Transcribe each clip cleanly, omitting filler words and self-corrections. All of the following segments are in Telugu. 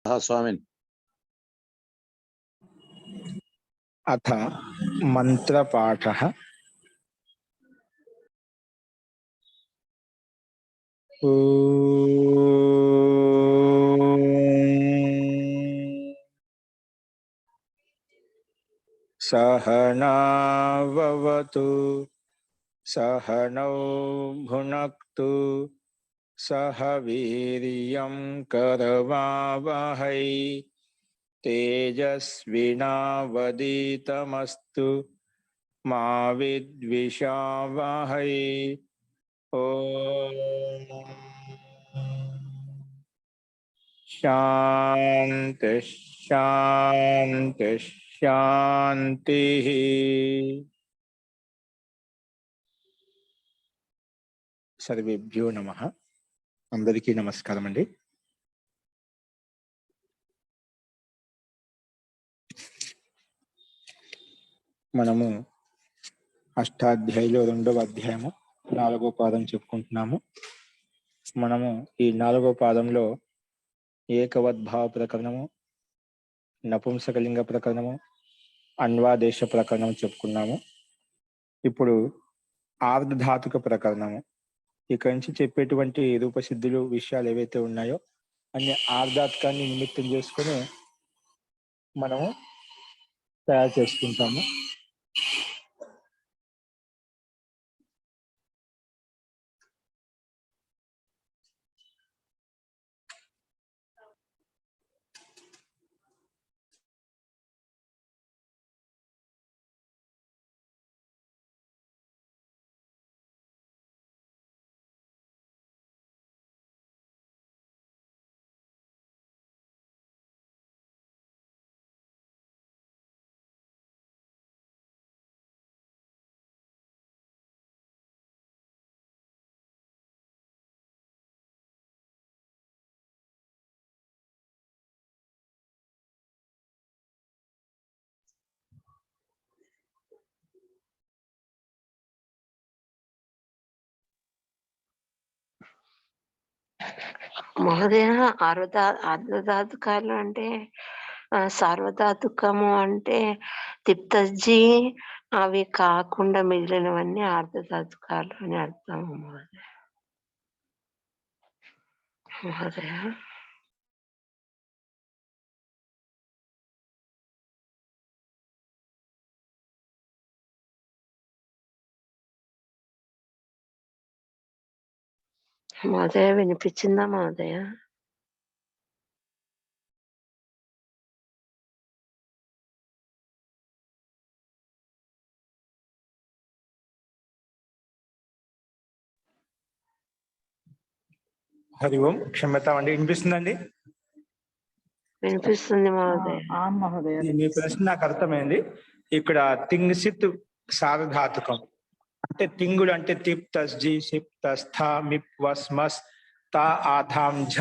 स्वामिन्। अथ मंत्रपाठः। सहनाववतु सहनौ भुनक्तु सह वीर्यं करवावहै तेजस्विनावधीतमस्तु मा विद्विषावहै। ओम शांति शांति शांति। सर्वेभ्यो नमः। अंदरिकी नमस्कारम अंडी। మనము అష్టాధ్యాయులో రెండవ అధ్యాయము 4వ పాదం చెప్పుకుంటున్నాము. మనము ఈ 4వ పాదంలో ఏకవద్భావ ప్రకరణము, నపుంసకలింగ ప్రకరణము, అన్వాదేశ ప్రకరణం చెప్పుకున్నాము. ఇప్పుడు ఆర్ధధాతుక ప్రకరణము. ఇక్కడి నుంచి చెప్పేటువంటి రూపసిద్ధులు విషయాలు ఏవైతే ఉన్నాయో అన్ని ఆర్ధాత్కాన్ని నిమిత్తం చేసుకుని మనము తయారు చేసుకుంటాము. మహోదయ, ఆర్ధధాతుకాలు అంటే సార్వధాతుకము అంటే తిప్తజ్జి అవి కాకుండా మిగిలినవన్నీ ఆర్ధధాతుకాలు అని అర్థం. మహోదయ మహోదయ వినిపించిందా మహోదయ? హరి ఓం. క్షమ్యతాం అండి. వినిపిస్తుందండి? వినిపిస్తుంది మహోదయ. మీ ప్రశ్న నాకు అర్థమైంది. ఇక్కడ తింగ్సిత్ సార్వధాతుకం అంటే తింగుడు అంటే తిప్ తస్ జి సిప్ తస్ థా మిప్ వస్ మస్ తా ఆథాం ఝ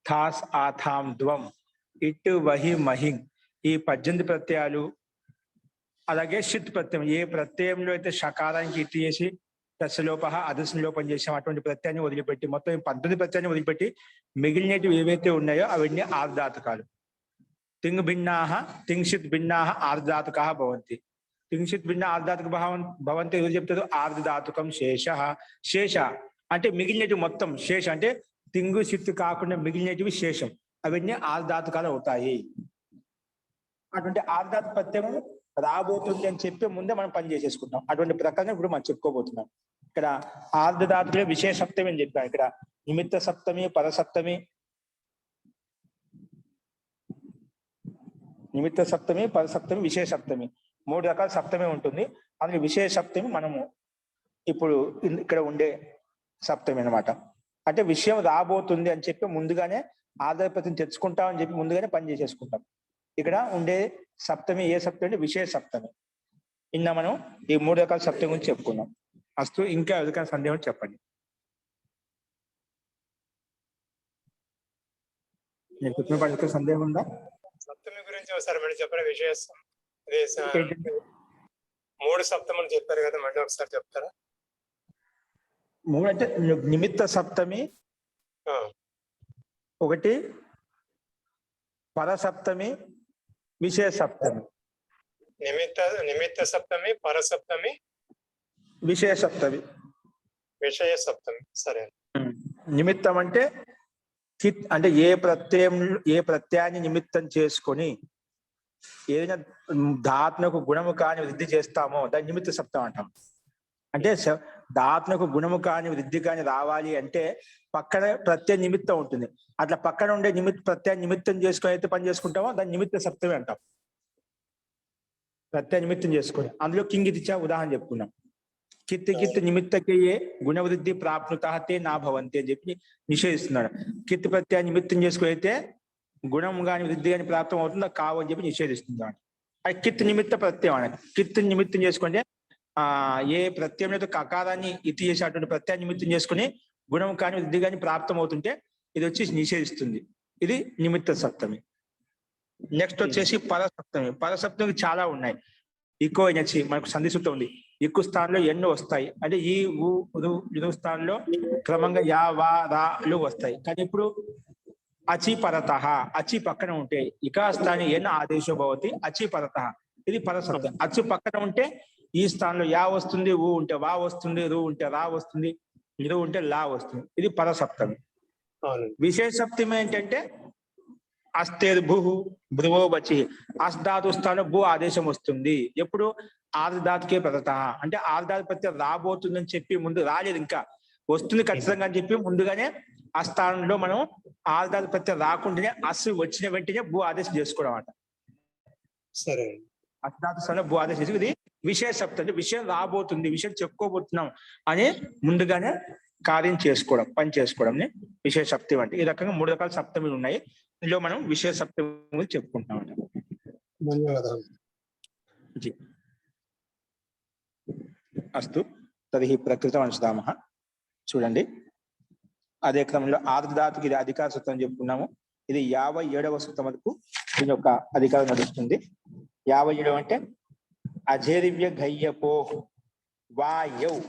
థాస్ ఆథాం ద్వం ఇట్ వహి మహిం ఈ 18 ప్రత్యయాలు, అలాగే షిత్ ప్రత్యయం ఏ ప్రత్యయంలో అయితే షకారానికి ఇటు చేసి దశలోప అదర్శన లోపం చేసాం అటువంటి ప్రత్యయాన్ని వదిలిపెట్టి మొత్తం 18 ప్రత్యయాన్ని వదిలిపెట్టి మిగిలినవి ఏవైతే ఉన్నాయో అవన్నీ ఆర్ధాతుకాలు. తింగ్ భిన్నాః తింగ్షిత్ భిన్నాః ఆర్ధాతుకాః భవంతి. తింగ్షిత్ భిన్న ఆర్ధాతుక భవంతి ఎవరు చెప్తారు? ఆర్ధధాతుకం శేషః. శేష అంటే మిగిలినవి మొత్తం. శేష అంటే తింగు షిత్ కాకుండా మిగిలినవి శేషం. అవన్నీ ఆర్ధాతుకాలు అవుతాయి. అటువంటి ఆర్ధాతు ప్రత్యయం రాబోతుంది అని చెప్పే ముందే మనం పని చేసేసుకుంటాం. అటువంటి ప్రకారం ఇప్పుడు మనం చెప్పుకోబోతున్నాం. ఇక్కడ ఆర్ధధాతులే విశేష సప్తమి అని చెప్పాను. ఇక్కడ నిమిత్త సప్తమి, పరసప్తమి, నిమిత్త సప్తమి, పరసప్తమి, విశేష సప్తమి 3 రకాల సప్తమి ఉంటుంది. అందులో విశేష సప్తమి మనము ఇప్పుడు ఇక్కడ ఉండే సప్తమి అనమాట. అంటే విషయం రాబోతుంది అని చెప్పి ముందుగానే ఆధారపతిని తెచ్చుకుంటాం అని చెప్పి ముందుగానే పని చేసేసుకుంటాం. ఇక్కడ ఉండే సప్తమి ఏ సప్తమి అంటే విశేష సప్తమి. నిన్న మనం ఈ 3 రకాల సప్తమి గురించి చెప్పుకున్నాం. అస్తు ఇంకా ఎవరికైనా సందేహం చెప్పండి. నేను చెప్పిన పనికి సందేహం ఉందా? సప్తమి గురించి ఒకసారి మళ్ళీ చెప్పారు. విశేషం 3 సప్తములు చెప్పారు కదా, మళ్ళీ ఒకసారి చెప్తారా? 3 అంటే నిమిత్త సప్తమి, ఒకటి పరసప్తమి, విశేష సప్తమి. నిమిత్త సప్తమి, పరసప్తమి, విశేష సప్తమి. విషయ సప్తమి. సరే. నిమిత్తం అంటే కిత్ అంటే ఏ ప్రత్యయాన్ని నిమిత్తం చేసుకొని ఏదైనా ధాత్మకు గుణము కాని వృద్ధి చేస్తామో దాన్ని నిమిత్త సప్తం అంటాం. అంటే ధాత్మకు గుణము కాని వృద్ధి కాని రావాలి అంటే పక్కన ప్రత్యయ నిమిత్తం ఉంటుంది. అట్లా పక్కన ఉండే ప్రత్యయ నిమిత్తం చేసుకొని అయితే పని చేసుకుంటామో దాన్ని నిమిత్త సప్తమి అంటాం. ప్రత్యయ నిమిత్తం చేసుకొని అందులో కింగితిచ్చా ఉదాహరణ చెప్పుకున్నాం. కిత్ నిమిత్తకే గుణవృద్ధి ప్రాప్నుతే నా భవంతి అని చెప్పి నిషేధిస్తున్నాడు. కిత్ ప్రత్యయ నిమిత్తం చేసుకుని అయితే గుణం కాని వృద్ధి కాని ప్రాప్తం అవుతుందో కావు అని చెప్పి నిషేధిస్తున్నాడు. అది కిత్ నిమిత్త ప్రత్యయం అనేది. కిత్ నిమిత్తం చేసుకుంటే ఏ ప్రత్యయం అయితే కకారాన్ని ఇతి చేసేటువంటి ప్రత్యయ నిమిత్తం చేసుకుని గుణం కాని వృద్ధి కాని ప్రాప్తం అవుతుంటే ఇది వచ్చి నిషేధిస్తుంది. ఇది నిమిత్త సప్తమి. నెక్స్ట్ వచ్చేసి పరసప్తమి. పరసప్తమి చాలా ఉన్నాయి. ఎక్కువ నచ్చి మనకు సంధి సూత్రం ఉంది. ఎక్కువ స్థానంలో ఎన్నో వస్తాయి. అంటే ఈ ఊ రు స్థానంలో క్రమంగా యా వా రాలు వస్తాయి. కానీ ఇప్పుడు అచి పరత, అచి పక్కన ఉంటే ఇకా స్థాని ఎన్ ఆదేశో భవతి అచి పరత, ఇది పరసప్తమి. అచ్చు పక్కన ఉంటే ఈ స్థానంలో యా వస్తుంది, ఊ ఉంటే వా వస్తుంది, రు ఉంటే రా వస్తుంది, ఇరు ఉంటే లా వస్తుంది. ఇది పరసప్తమి. విశేష సప్తమి ఏంటంటే అస్తేర్భు భ్రువో బచి, అస్ధాతు స్థానంలో భూ ఆదేశం వస్తుంది. ఎప్పుడు ఆర్ధాతుకే ప్రదత అంటే ఆర్ధాతు ప్రత్యయం రాబోతుందని చెప్పి ముందు రాలేదు, ఇంకా వస్తుంది ఖచ్చితంగా అని చెప్పి ముందుగానే ఆ స్థానంలో మనం ఆర్ధాతు ప్రత్యయం రాకుండానే అస్ వచ్చిన వెంటనే భూ ఆదేశం చేసుకోవడం అన్నమాట. సరే. అస్ధాతు స్థానంలో భూ ఆదేశం చేసి ఇది విశేష సప్తమి. అంటే విషయం రాబోతుంది, విషయం చెప్పుకోబోతున్నాం అని ముందుగానే కార్యం చేసుకోవడం, పని చేసుకోవడం విశేష సప్తమి అంటే. ఈ రకంగా 3 రకాల సప్తమిలు ఉన్నాయి. ఇందులో మనం విశేష సప్తమి చెప్పుకుంటున్నాం. ధన్యవాదాలు. అస్తు తర్హి ప్రకృతం అంశదామః. చూడండి, అదే క్రమంలో ఆర్ధధాతుకి ఇది అధికార సూత్రం చెప్పుకున్నాము. ఇది 57వ సూత్రం వరకు దీని యొక్క అధికారం నడుస్తుంది. 57 అంటే అజేరివ్య గయ్యపో వాయవ్.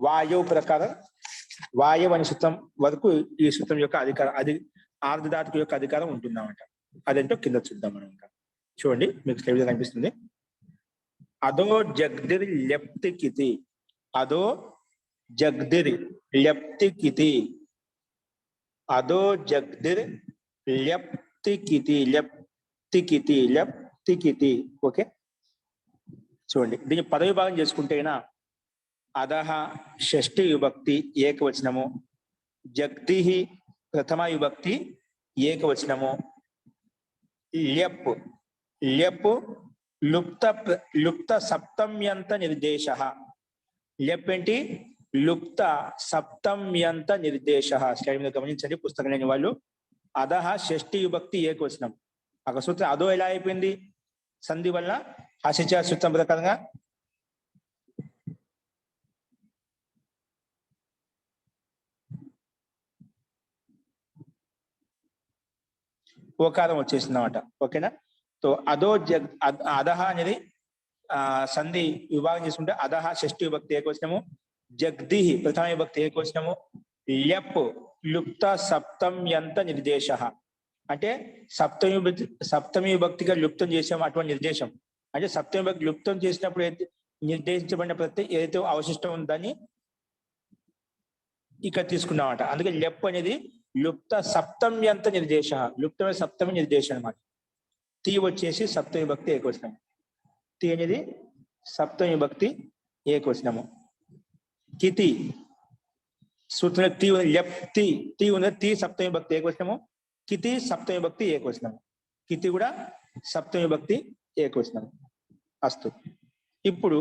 వాయవ్ ప్రకారం వాయవ్ అనే సూత్రం వరకు ఈ సూత్రం యొక్క అధికారం, అది ఆర్ధధాతుకు యొక్క అధికారం ఉంటుందన్నమాట. అదేంటో కింద చూద్దాం మనం. ఇంకా చూడండి, మీకు స్లైడ్ కనిపిస్తుంది. అదో జగ్దిర్ లెప్తికితి, అదో జగ్దిర్ లెప్తికితి, అదో జగ్దిర్ లెప్తికితి, లెప్తికితి, లెప్తికితి. ఓకే, చూడండి దీన్ని పదవి భాగం చేసుకుంటేనా అదహ షష్ఠి విభక్తి ఏకవచనము, జగ్ది ప్రథమ విభక్తి ఏకవచనము, ల్యప్ ల్యప్ లుప్త సప్తమ్యంత నిర్దేశ. ల్యప్ ఏంటి? లుప్త సప్తమ్యంత నిర్దేశ. స్లైడ్ మీద గమనించండి పుస్తకం లేని వాళ్ళు. అదహ షష్ఠి విభక్తి ఏకవచనం. ఒక సూత్రం అదో ఎలా అయిపోయింది? సంధి వల్ల హసిచ సూత్రం ప్రకారంగా ఓకారం వచ్చేసింది అన్నమాట. ఓకేనా? సో అదో అదహ అనేది సంధి విభాగం చేసుకుంటే అదహ షష్ఠి విభక్తి ఏకవచనము, జగ్ది ప్రథమ విభక్తి ఏకవచనము, ల్యప్ లుప్త సప్తమ్యంత నిర్దేశ అంటే సప్తమి విభక్తిగా లుప్తం చేసాము అటువంటి నిర్దేశం. అంటే సప్తమి విభక్తి లుప్తం చేసినప్పుడు నిర్దేశించబడిన ప్రతి ఏదైతే అవశిష్టం ఉందని ఇక్కడ తీసుకున్నామట. అందుకే లెప్ అనేది లుప్త సప్తమ్యంత నిర్దేశ, లుప్తమైన సప్తమి నిర్దేశం అన్నమాట. తీ వచ్చేసి సప్తమి విభక్తి ఏకవచనము. తీ అనేది సప్తమి విభక్తి ఏకవచనము. కితి సూత్రం తీ ఉంది, లెప్ తీ ఉన్నది, తీ సప్తమి విభక్తి ఏకవచనము, కితి సప్తమి విభక్తి ఏకవచనము, కితి కూడా సప్తమి విభక్తి ఏకవచనము. అస్తు. ఇప్పుడు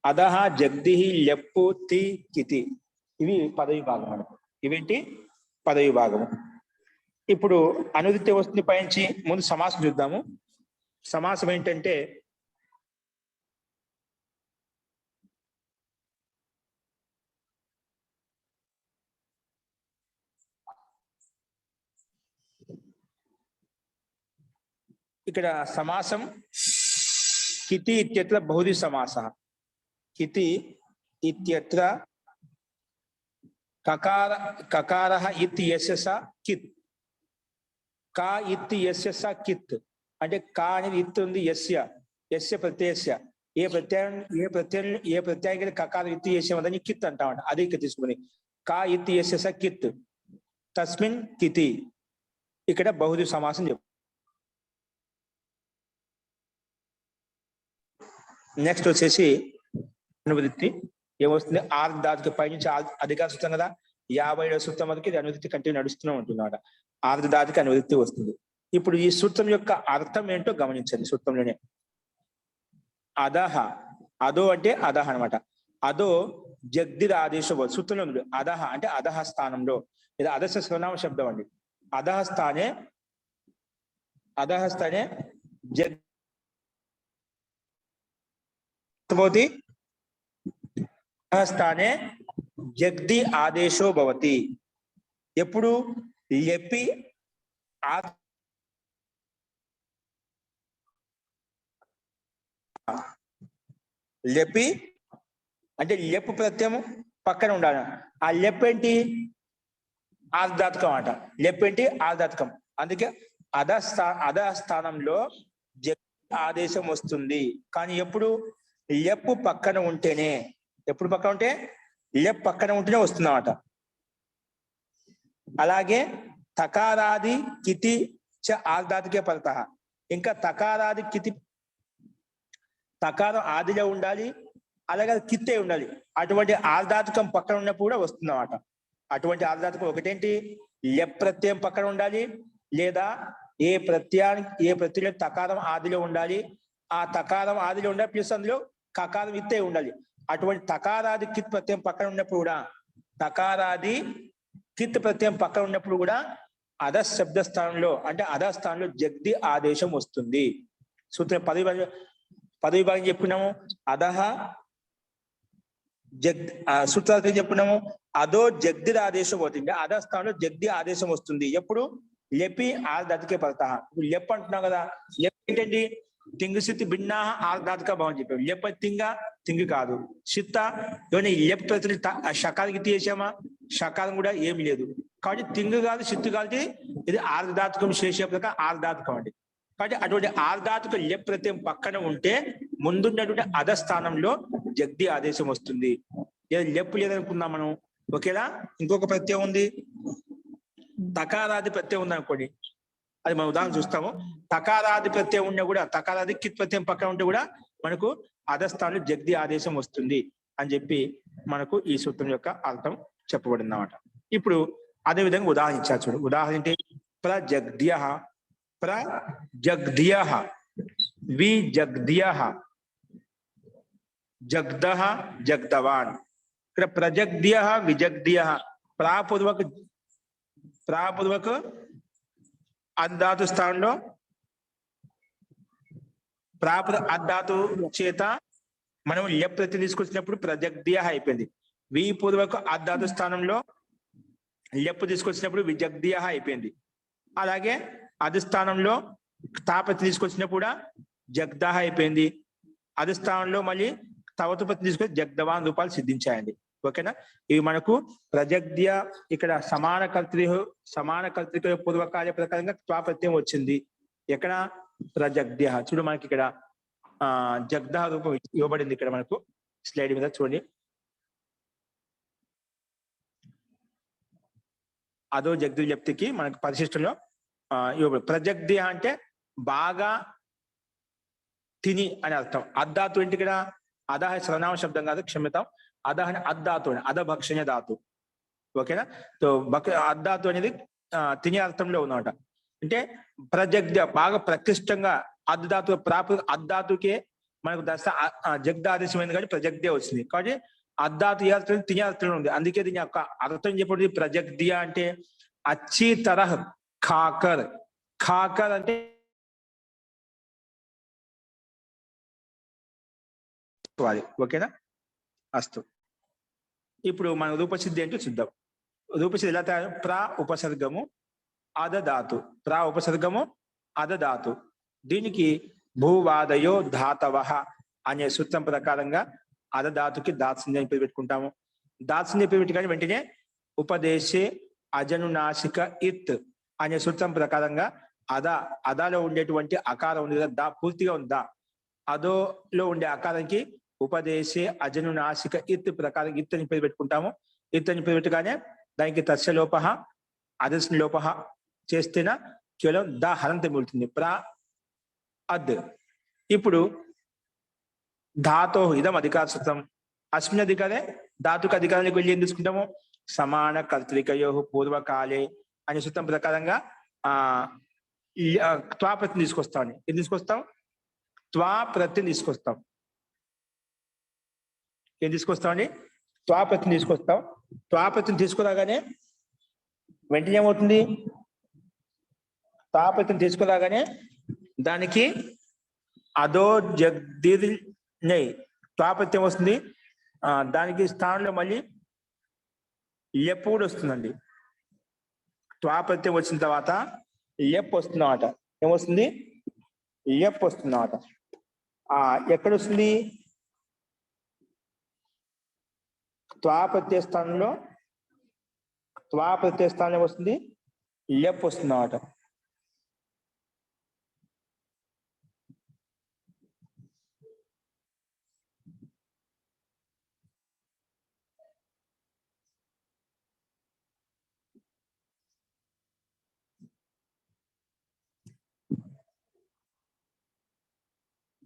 అదహ జగ్ది లెప్పు తి కితి ఇవి పదవి భాగం అన్నమాట. ఇవేంటి? పదవి భాగము. ఇప్పుడు అనుదిత్య వస్తుని పైనుంచి ముందు సమాసం చూద్దాము. సమాసం ఏంటంటే ఇక్కడ సమాసం కితి ఇత్యత్ర బహుది సమాస. కితి ఇత్యత్ర కకారః ఇతి యస్య స కిత్. కా ఇత్ యస్య స కిత్ అంటే కా అనేది ఇత్ ఉంది యస్య ప్రత్యయస్య ఏ ప్రత్యయం కకారం ఇత్ యస్య ఉందని కిత్ అంటామంట. అది ఇక్కడ తీసుకుని కా ఇత్ యస్య స కిత్ తస్మిన్ కితి ఇక్కడ బహుళ సమాసం చెప్పు. నెక్స్ట్ వచ్చేసి అనువృత్తి ఏమొస్తుంది ఆర్ధాతుకి పైనుంచి అధికార సూత్రం కదా 57వ సూత్రం వరకు ఇది అనువృత్తి కంటిన్యూ నడుస్తూనే ఉంటుంది అన్నమాట. ఆర్ధాతుకి అనువృత్తి వస్తుంది. ఇప్పుడు ఈ సూత్రం యొక్క అర్థం ఏంటో గమనించండి. సూత్రంలోనే అధహ అదో అంటే అధహ అనమాట. అదో జగ్దిర్ ఆదేశ సూత్రంలో ఉంది. అధహ అంటే అధహ స్థానంలో ఇది అధస సర్వనామ శబ్దం అండి. అధహ స్థానే స్థానే జగ్ది ఆదేశో భవతి. ఎప్పుడు లెప్పి లెప్పి అంటే లెప్పు ప్రత్యయము పక్కన ఉండాలి. ఆ లెప్ ఏంటి ఆర్ధాత్కం అంట. లెప్ ఏంటి ఆర్ధాత్కం. అందుకే అధ స్థానంలో జగ్ది ఆదేశం వస్తుంది. కానీ ఎప్పుడు లెప్పు పక్కన ఉంటేనే, ఎప్పుడు పక్కన ఉంటే లెప్ పక్కన ఉంటేనే వస్తుందన్నమాట. అలాగే తకారాది కితి చ ఆర్ధాతికే పరత. ఇంకా తకారాది కితి తకారం ఆదిలో ఉండాలి, అలాగే కిత్తే ఉండాలి. అటువంటి ఆర్ధాతికం పక్కన ఉన్నప్పుడు కూడా వస్తుందన్నమాట. అటువంటి ఆర్ధాతికం ఒకటేంటి లెప్ ప్రత్యయం పక్కన ఉండాలి, లేదా ఏ ప్రత్యయం తకారం ఆదిలో ఉండాలి. ఆ తకారం ఆదిలో ఉండాలి ప్లస్ అందులో కకారం ఇత్తే ఉండాలి. అటువంటి తకారాది కిత్ ప్రత్యయం పక్కన ఉన్నప్పుడు కూడా తకారాది కిత్ ప్రత్యయం పక్కన ఉన్నప్పుడు కూడా అధ శబ్ద స్థానంలో అంటే అధ స్థానంలో జగ్ది ఆదేశం వస్తుంది. సూత్రం పదవి భాగం చెప్పుకున్నాము. అధహ సూత్రాలు చెప్పుకున్నాము. అదో జగ్దిర్ ఆదేశం అవుతుంది. అధ స్థానంలో జగ్ది ఆదేశం వస్తుంది. ఎప్పుడు లెపి ఆర్ధాతికే పడత. ఇప్పుడు లెప్ అంటున్నాం కదా, లెప్ ఏంటండి తింగు సిత్ భిన్నా ఆర్ధాతిక భావం చెప్పాము. లెప్ తింగు కాదు. సిత్త ఏమైనా లెప్ ప్రతి షకాలకి తీసేసామా? షకాలం కూడా ఏమి లేదు. కాబట్టి తింగు కాదు, సిత్తు కాదు. ఇది ఆర్ధాతికం శేషక ఆర్ధాతికం అండి. కాబట్టి అటువంటి ఆర్ధాతిక లెప్ ప్రత్యయం పక్కన ఉంటే ముందున్నటువంటి అధ స్థానంలో జగ్ది ఆదేశం వస్తుంది. లేదా లెప్ లేదనుకుందాం మనం. ఒకేలా ఇంకొక ప్రత్యయం ఉంది, తకారాది ప్రత్యయం ఉంది అనుకోండి. అది మనం ఉదాహరణ చూస్తాము. తకారాది ప్రత్యయం ఉన్నా కూడా తకారాది కిత్ ప్రత్యయం పక్కన ఉంటే కూడా మనకు అధస్థానంలో జగ్ది ఆదేశం వస్తుంది అని చెప్పి మనకు ఈ సూత్రం యొక్క అర్థం చెప్పబడింది అన్నమాట. ఇప్పుడు అదే విధంగా ఉదాహరణ ఇచ్చారు చూడు. ఉదాహరణ ఏంటి? ప్రజగ్ద్య విజగ్ద్య జగ్ద జగ్దవాన్. ఇక్కడ ప్రజగ్ద్య విజగ్ద్య ప్రాపూర్వక అద్ధాతు స్థానంలో అద్ధాతు చేత మనం లెప్ ప్రతి తీసుకొచ్చినప్పుడు ప్రజగ్ద్య అయిపోయింది. వి పూర్వక అద్ధాతు స్థానంలో లెప్ తీసుకొచ్చినప్పుడు విజగ్ద్య అయిపోయింది. అలాగే అధిష్టానంలో తాపతి తీసుకొచ్చినప్పుడు కూడా జగ్దహ అయిపోయింది. అధిష్టానంలో మళ్ళీ తవతుపతి తీసుకొచ్చి జగ్దవాన్ రూపాలు సిద్ధించాయండి. ఓకేనా? ఇవి మనకు ప్రజగ్ద్య ఇక్కడ సమాన కర్తృక పూర్వకార్య ప్రకారంగా త్వాప్రత్యయం వచ్చింది. ఎక్కడ ప్రజగ్ద్య చూడు మనకి ఇక్కడ జగ్దహ రూపం ఇవ్వబడింది. ఇక్కడ మనకు స్లైడ్ మీద చూడండి. అదో జగ్దు జప్తికి మనకు పరిశిష్టంలో ఇవ్వబడి. ప్రజగ్ద్య అంటే బాగా తిని అని అర్థం. అద్ధాతు ఏంటి ఇక్కడ? అధహ సర్వనామ శబ్దం కాదు, క్షమ్యతాం. అధహ అద్ధాతు అని అధభక్షణ్య ధాతు. ఓకేనా? సో అద్ధాతు అనేది తినే అర్థంలో ఉందన్నమాట. అంటే ప్రజగ్ద్య బాగా ప్రతిష్టంగా అద్ధాతు అద్ధాతుకే మనకు జగ్దాదేశం అయింది కానీ ప్రజగ్ద్య వచ్చింది. కాబట్టి అద్ధాతు ఏ అర్థం తినే అర్థంలో ఉంది. అందుకే దీని యొక్క అర్థం చెప్పబడింది. ప్రజగ్ద్య అంటే అచ్చి తరహ్ ఖాకర్. ఖాకర్ అంటే ఓకేనా? అస్తు. ఇప్పుడు మన రూపసిద్ధి ఏంటో చూద్దాం. రూపసిద్ధి ఎలా తయారు? ఉపసర్గము అధధాతు. ఉపసర్గము అధధాతు. దీనికి భూవాదయో ధాతవ అనే సూత్రం ప్రకారంగా అధధాతుకి దాత్సంధ్యం పేరు పెట్టుకుంటాము. దాత్సంధ్యం పేరు పెట్టుకొని వెంటనే ఉపదేశే అజనునాసిక ఇత్ అనే సూత్రం ప్రకారంగా అదాలో ఉండేటువంటి ఆకారం ఉంది కదా, దా పూర్తిగా ఉందా, అదోలో ఉండే ఆకారానికి ఉపదేశే అజను నాసిక ఇత్ ప్రకారం ఇత్ అని పేరు పెట్టుకుంటాము. ఇత్ అని పేరు పెట్టగానే దానికి తస్య లోప అదర్శన లోప చేస్తేనా కేవలం దా హరంత మిగులుతుంది. ప్రా అద్. ఇప్పుడు ధాతో ఇదం అధికార సూత్రం. అస్మిన్ అధికారే ధాతుక అధికారానికి వెళ్ళి ఏం తీసుకుంటాము, సమాన కర్తృకయో పూర్వకాలే అనే సూత్రం ప్రకారంగా త్వా ప్రత్యయం తీసుకొస్తామని. ఏం తీసుకొస్తాం, త్వా ప్రత్యయం తీసుకొస్తాం. ఏం తీసుకొస్తామని, త్వా ప్రత్యయం తీసుకొస్తాం. త్వా ప్రత్యయం తీసుకురాగానే వెంటనే ఏమవుతుంది, త్వా ప్రత్యయం తీసుకురాగానే దానికి అదో జగ్దిర్ నై త్వా ప్రత్యయం వస్తుంది. దానికి స్థానంలో మళ్ళీ లెప్ కూడా వస్తుందండి. త్వా ప్రత్యయం వచ్చిన తర్వాత లెప్ వస్తుందన్నమాట. ఏమొస్తుంది, లెప్ వస్తుందన్నమాట. ఎక్కడ వస్తుంది, త్వా ప్రత్యయ స్థానంలో వస్తుంది, లెప్ వస్తుందన్నమాట.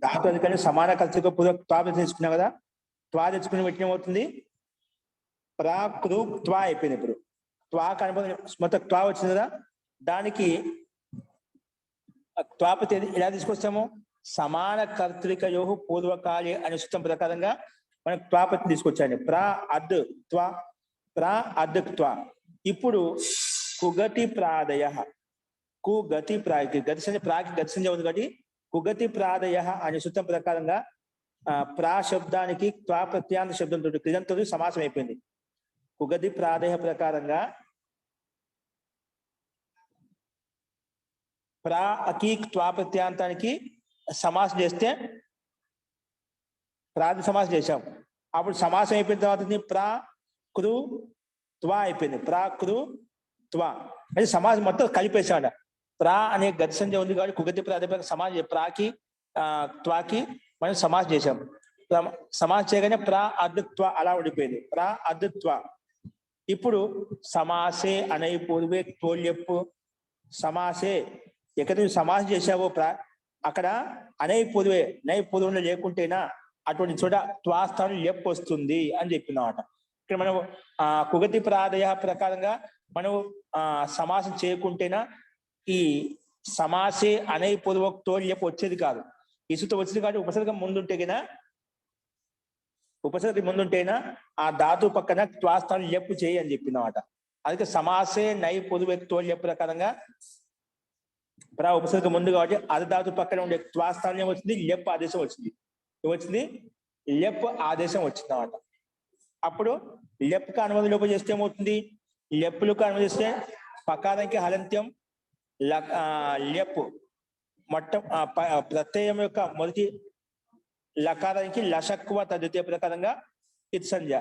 ధాతు అందుకని సమాన కర్తృక పూర్వక త్వా తెచ్చుకున్నాం కదా, త్వా తెచ్చుకుని పెట్టిన ఏమవుతుంది, ప్రా కృ త్వా అయిపోయింది. ఇప్పుడు త్వా కనుక మొత్తం త్వా వచ్చింది కదా, దానికి త్వా ప్రత్యయం ఎలా తీసుకొస్తాము, సమాన కర్తృకయో పూర్వకాలే అనే సూత్రం ప్రకారంగా మనకు త్వా ప్రత్యయం తీసుకొచ్చాండి. ప్రా అద్ త్వా, ప్రా అద్ త్వా. ఇప్పుడు కుగతి ప్రాదయ, కుగతి ప్రాకి గతి సంజ ప్రాకి గతి సంజ ఉంది కాబట్టి కుగతి ప్రాదయ అనే సూత్రం ప్రకారంగా ప్రా శబ్దానికి త్వా ప్రత్యాంత శబ్దంతో క్రియంతో సమాసం అయిపోయింది. కుగతి ప్రాదయ ప్రకారంగా ప్రా అకి త్వా ప్రత్యాంతానికి సమాసం చేస్తే ప్రాది సమాసం చేశాం. అప్పుడు సమాసం అయిపోయిన తర్వాత ప్రా కృ త్వా అయిపోయింది. ప్రా కృ త్వా అది సమాసం మొత్తం కలిపేశాడ. ప్రా అనే గతి సంజ ఉంది కాబట్టి కుగతి ప్రాతిపదిక సమాజం ప్రాకి త్వాకి మనం సమాసం చేశాం. సమాసం చేయగానే ప్రా అద్త్వ అలా ఉండిపోయింది. ప్రా అద్త్వ. ఇప్పుడు సమాసే అనై పూర్వే తోల్యప్పు సమాసే ఎక్కడ నువ్వు సమాసం చేశావో అక్కడ అనై పూర్వే నై పూర్వంలో లేకుంటేనా అటువంటి చోట త్వాస్థానం లెప్ వస్తుంది అని చెప్పినమాట. ఇక్కడ మనం కుగతి ప్రాదయ ప్రకారంగా మనం సమాసం చేయకుంటేనా ఈ సమాసే అనై పూర్వక తోల్యప్పు వచ్చేది కాదు. ఇసుతో వచ్చేది కాబట్టి ఉపసర్గం ముందుంటేనా ఆ ధాతు పక్కన త్వాస్థానం లెప్పు చేయి అని చెప్పిందన్నమాట. అందుకే సమాసే నై పొదువు తోల్యప్పు ప్రకారంగా ప్రా ఉపసర్గం ముందు కాబట్టి అది ధాతు పక్కన ఉండే త్వాస్థానం వచ్చింది, లెప్ ఆదేశం వచ్చింది. లెప్ ఆదేశం వచ్చింది అన్నమాట. అప్పుడు లెప్కి అనుమతి లోపం చేస్తే ఏమవుతుంది, లెప్పులకు అనుమతి చేస్తే పకారానికి హలంత్యం లెప్ ప్రత్యయం యొక్క మొదటి లకారానికి లషక్వ తద్వితీయ ప్రకారంగా ఇత్ సంధ్య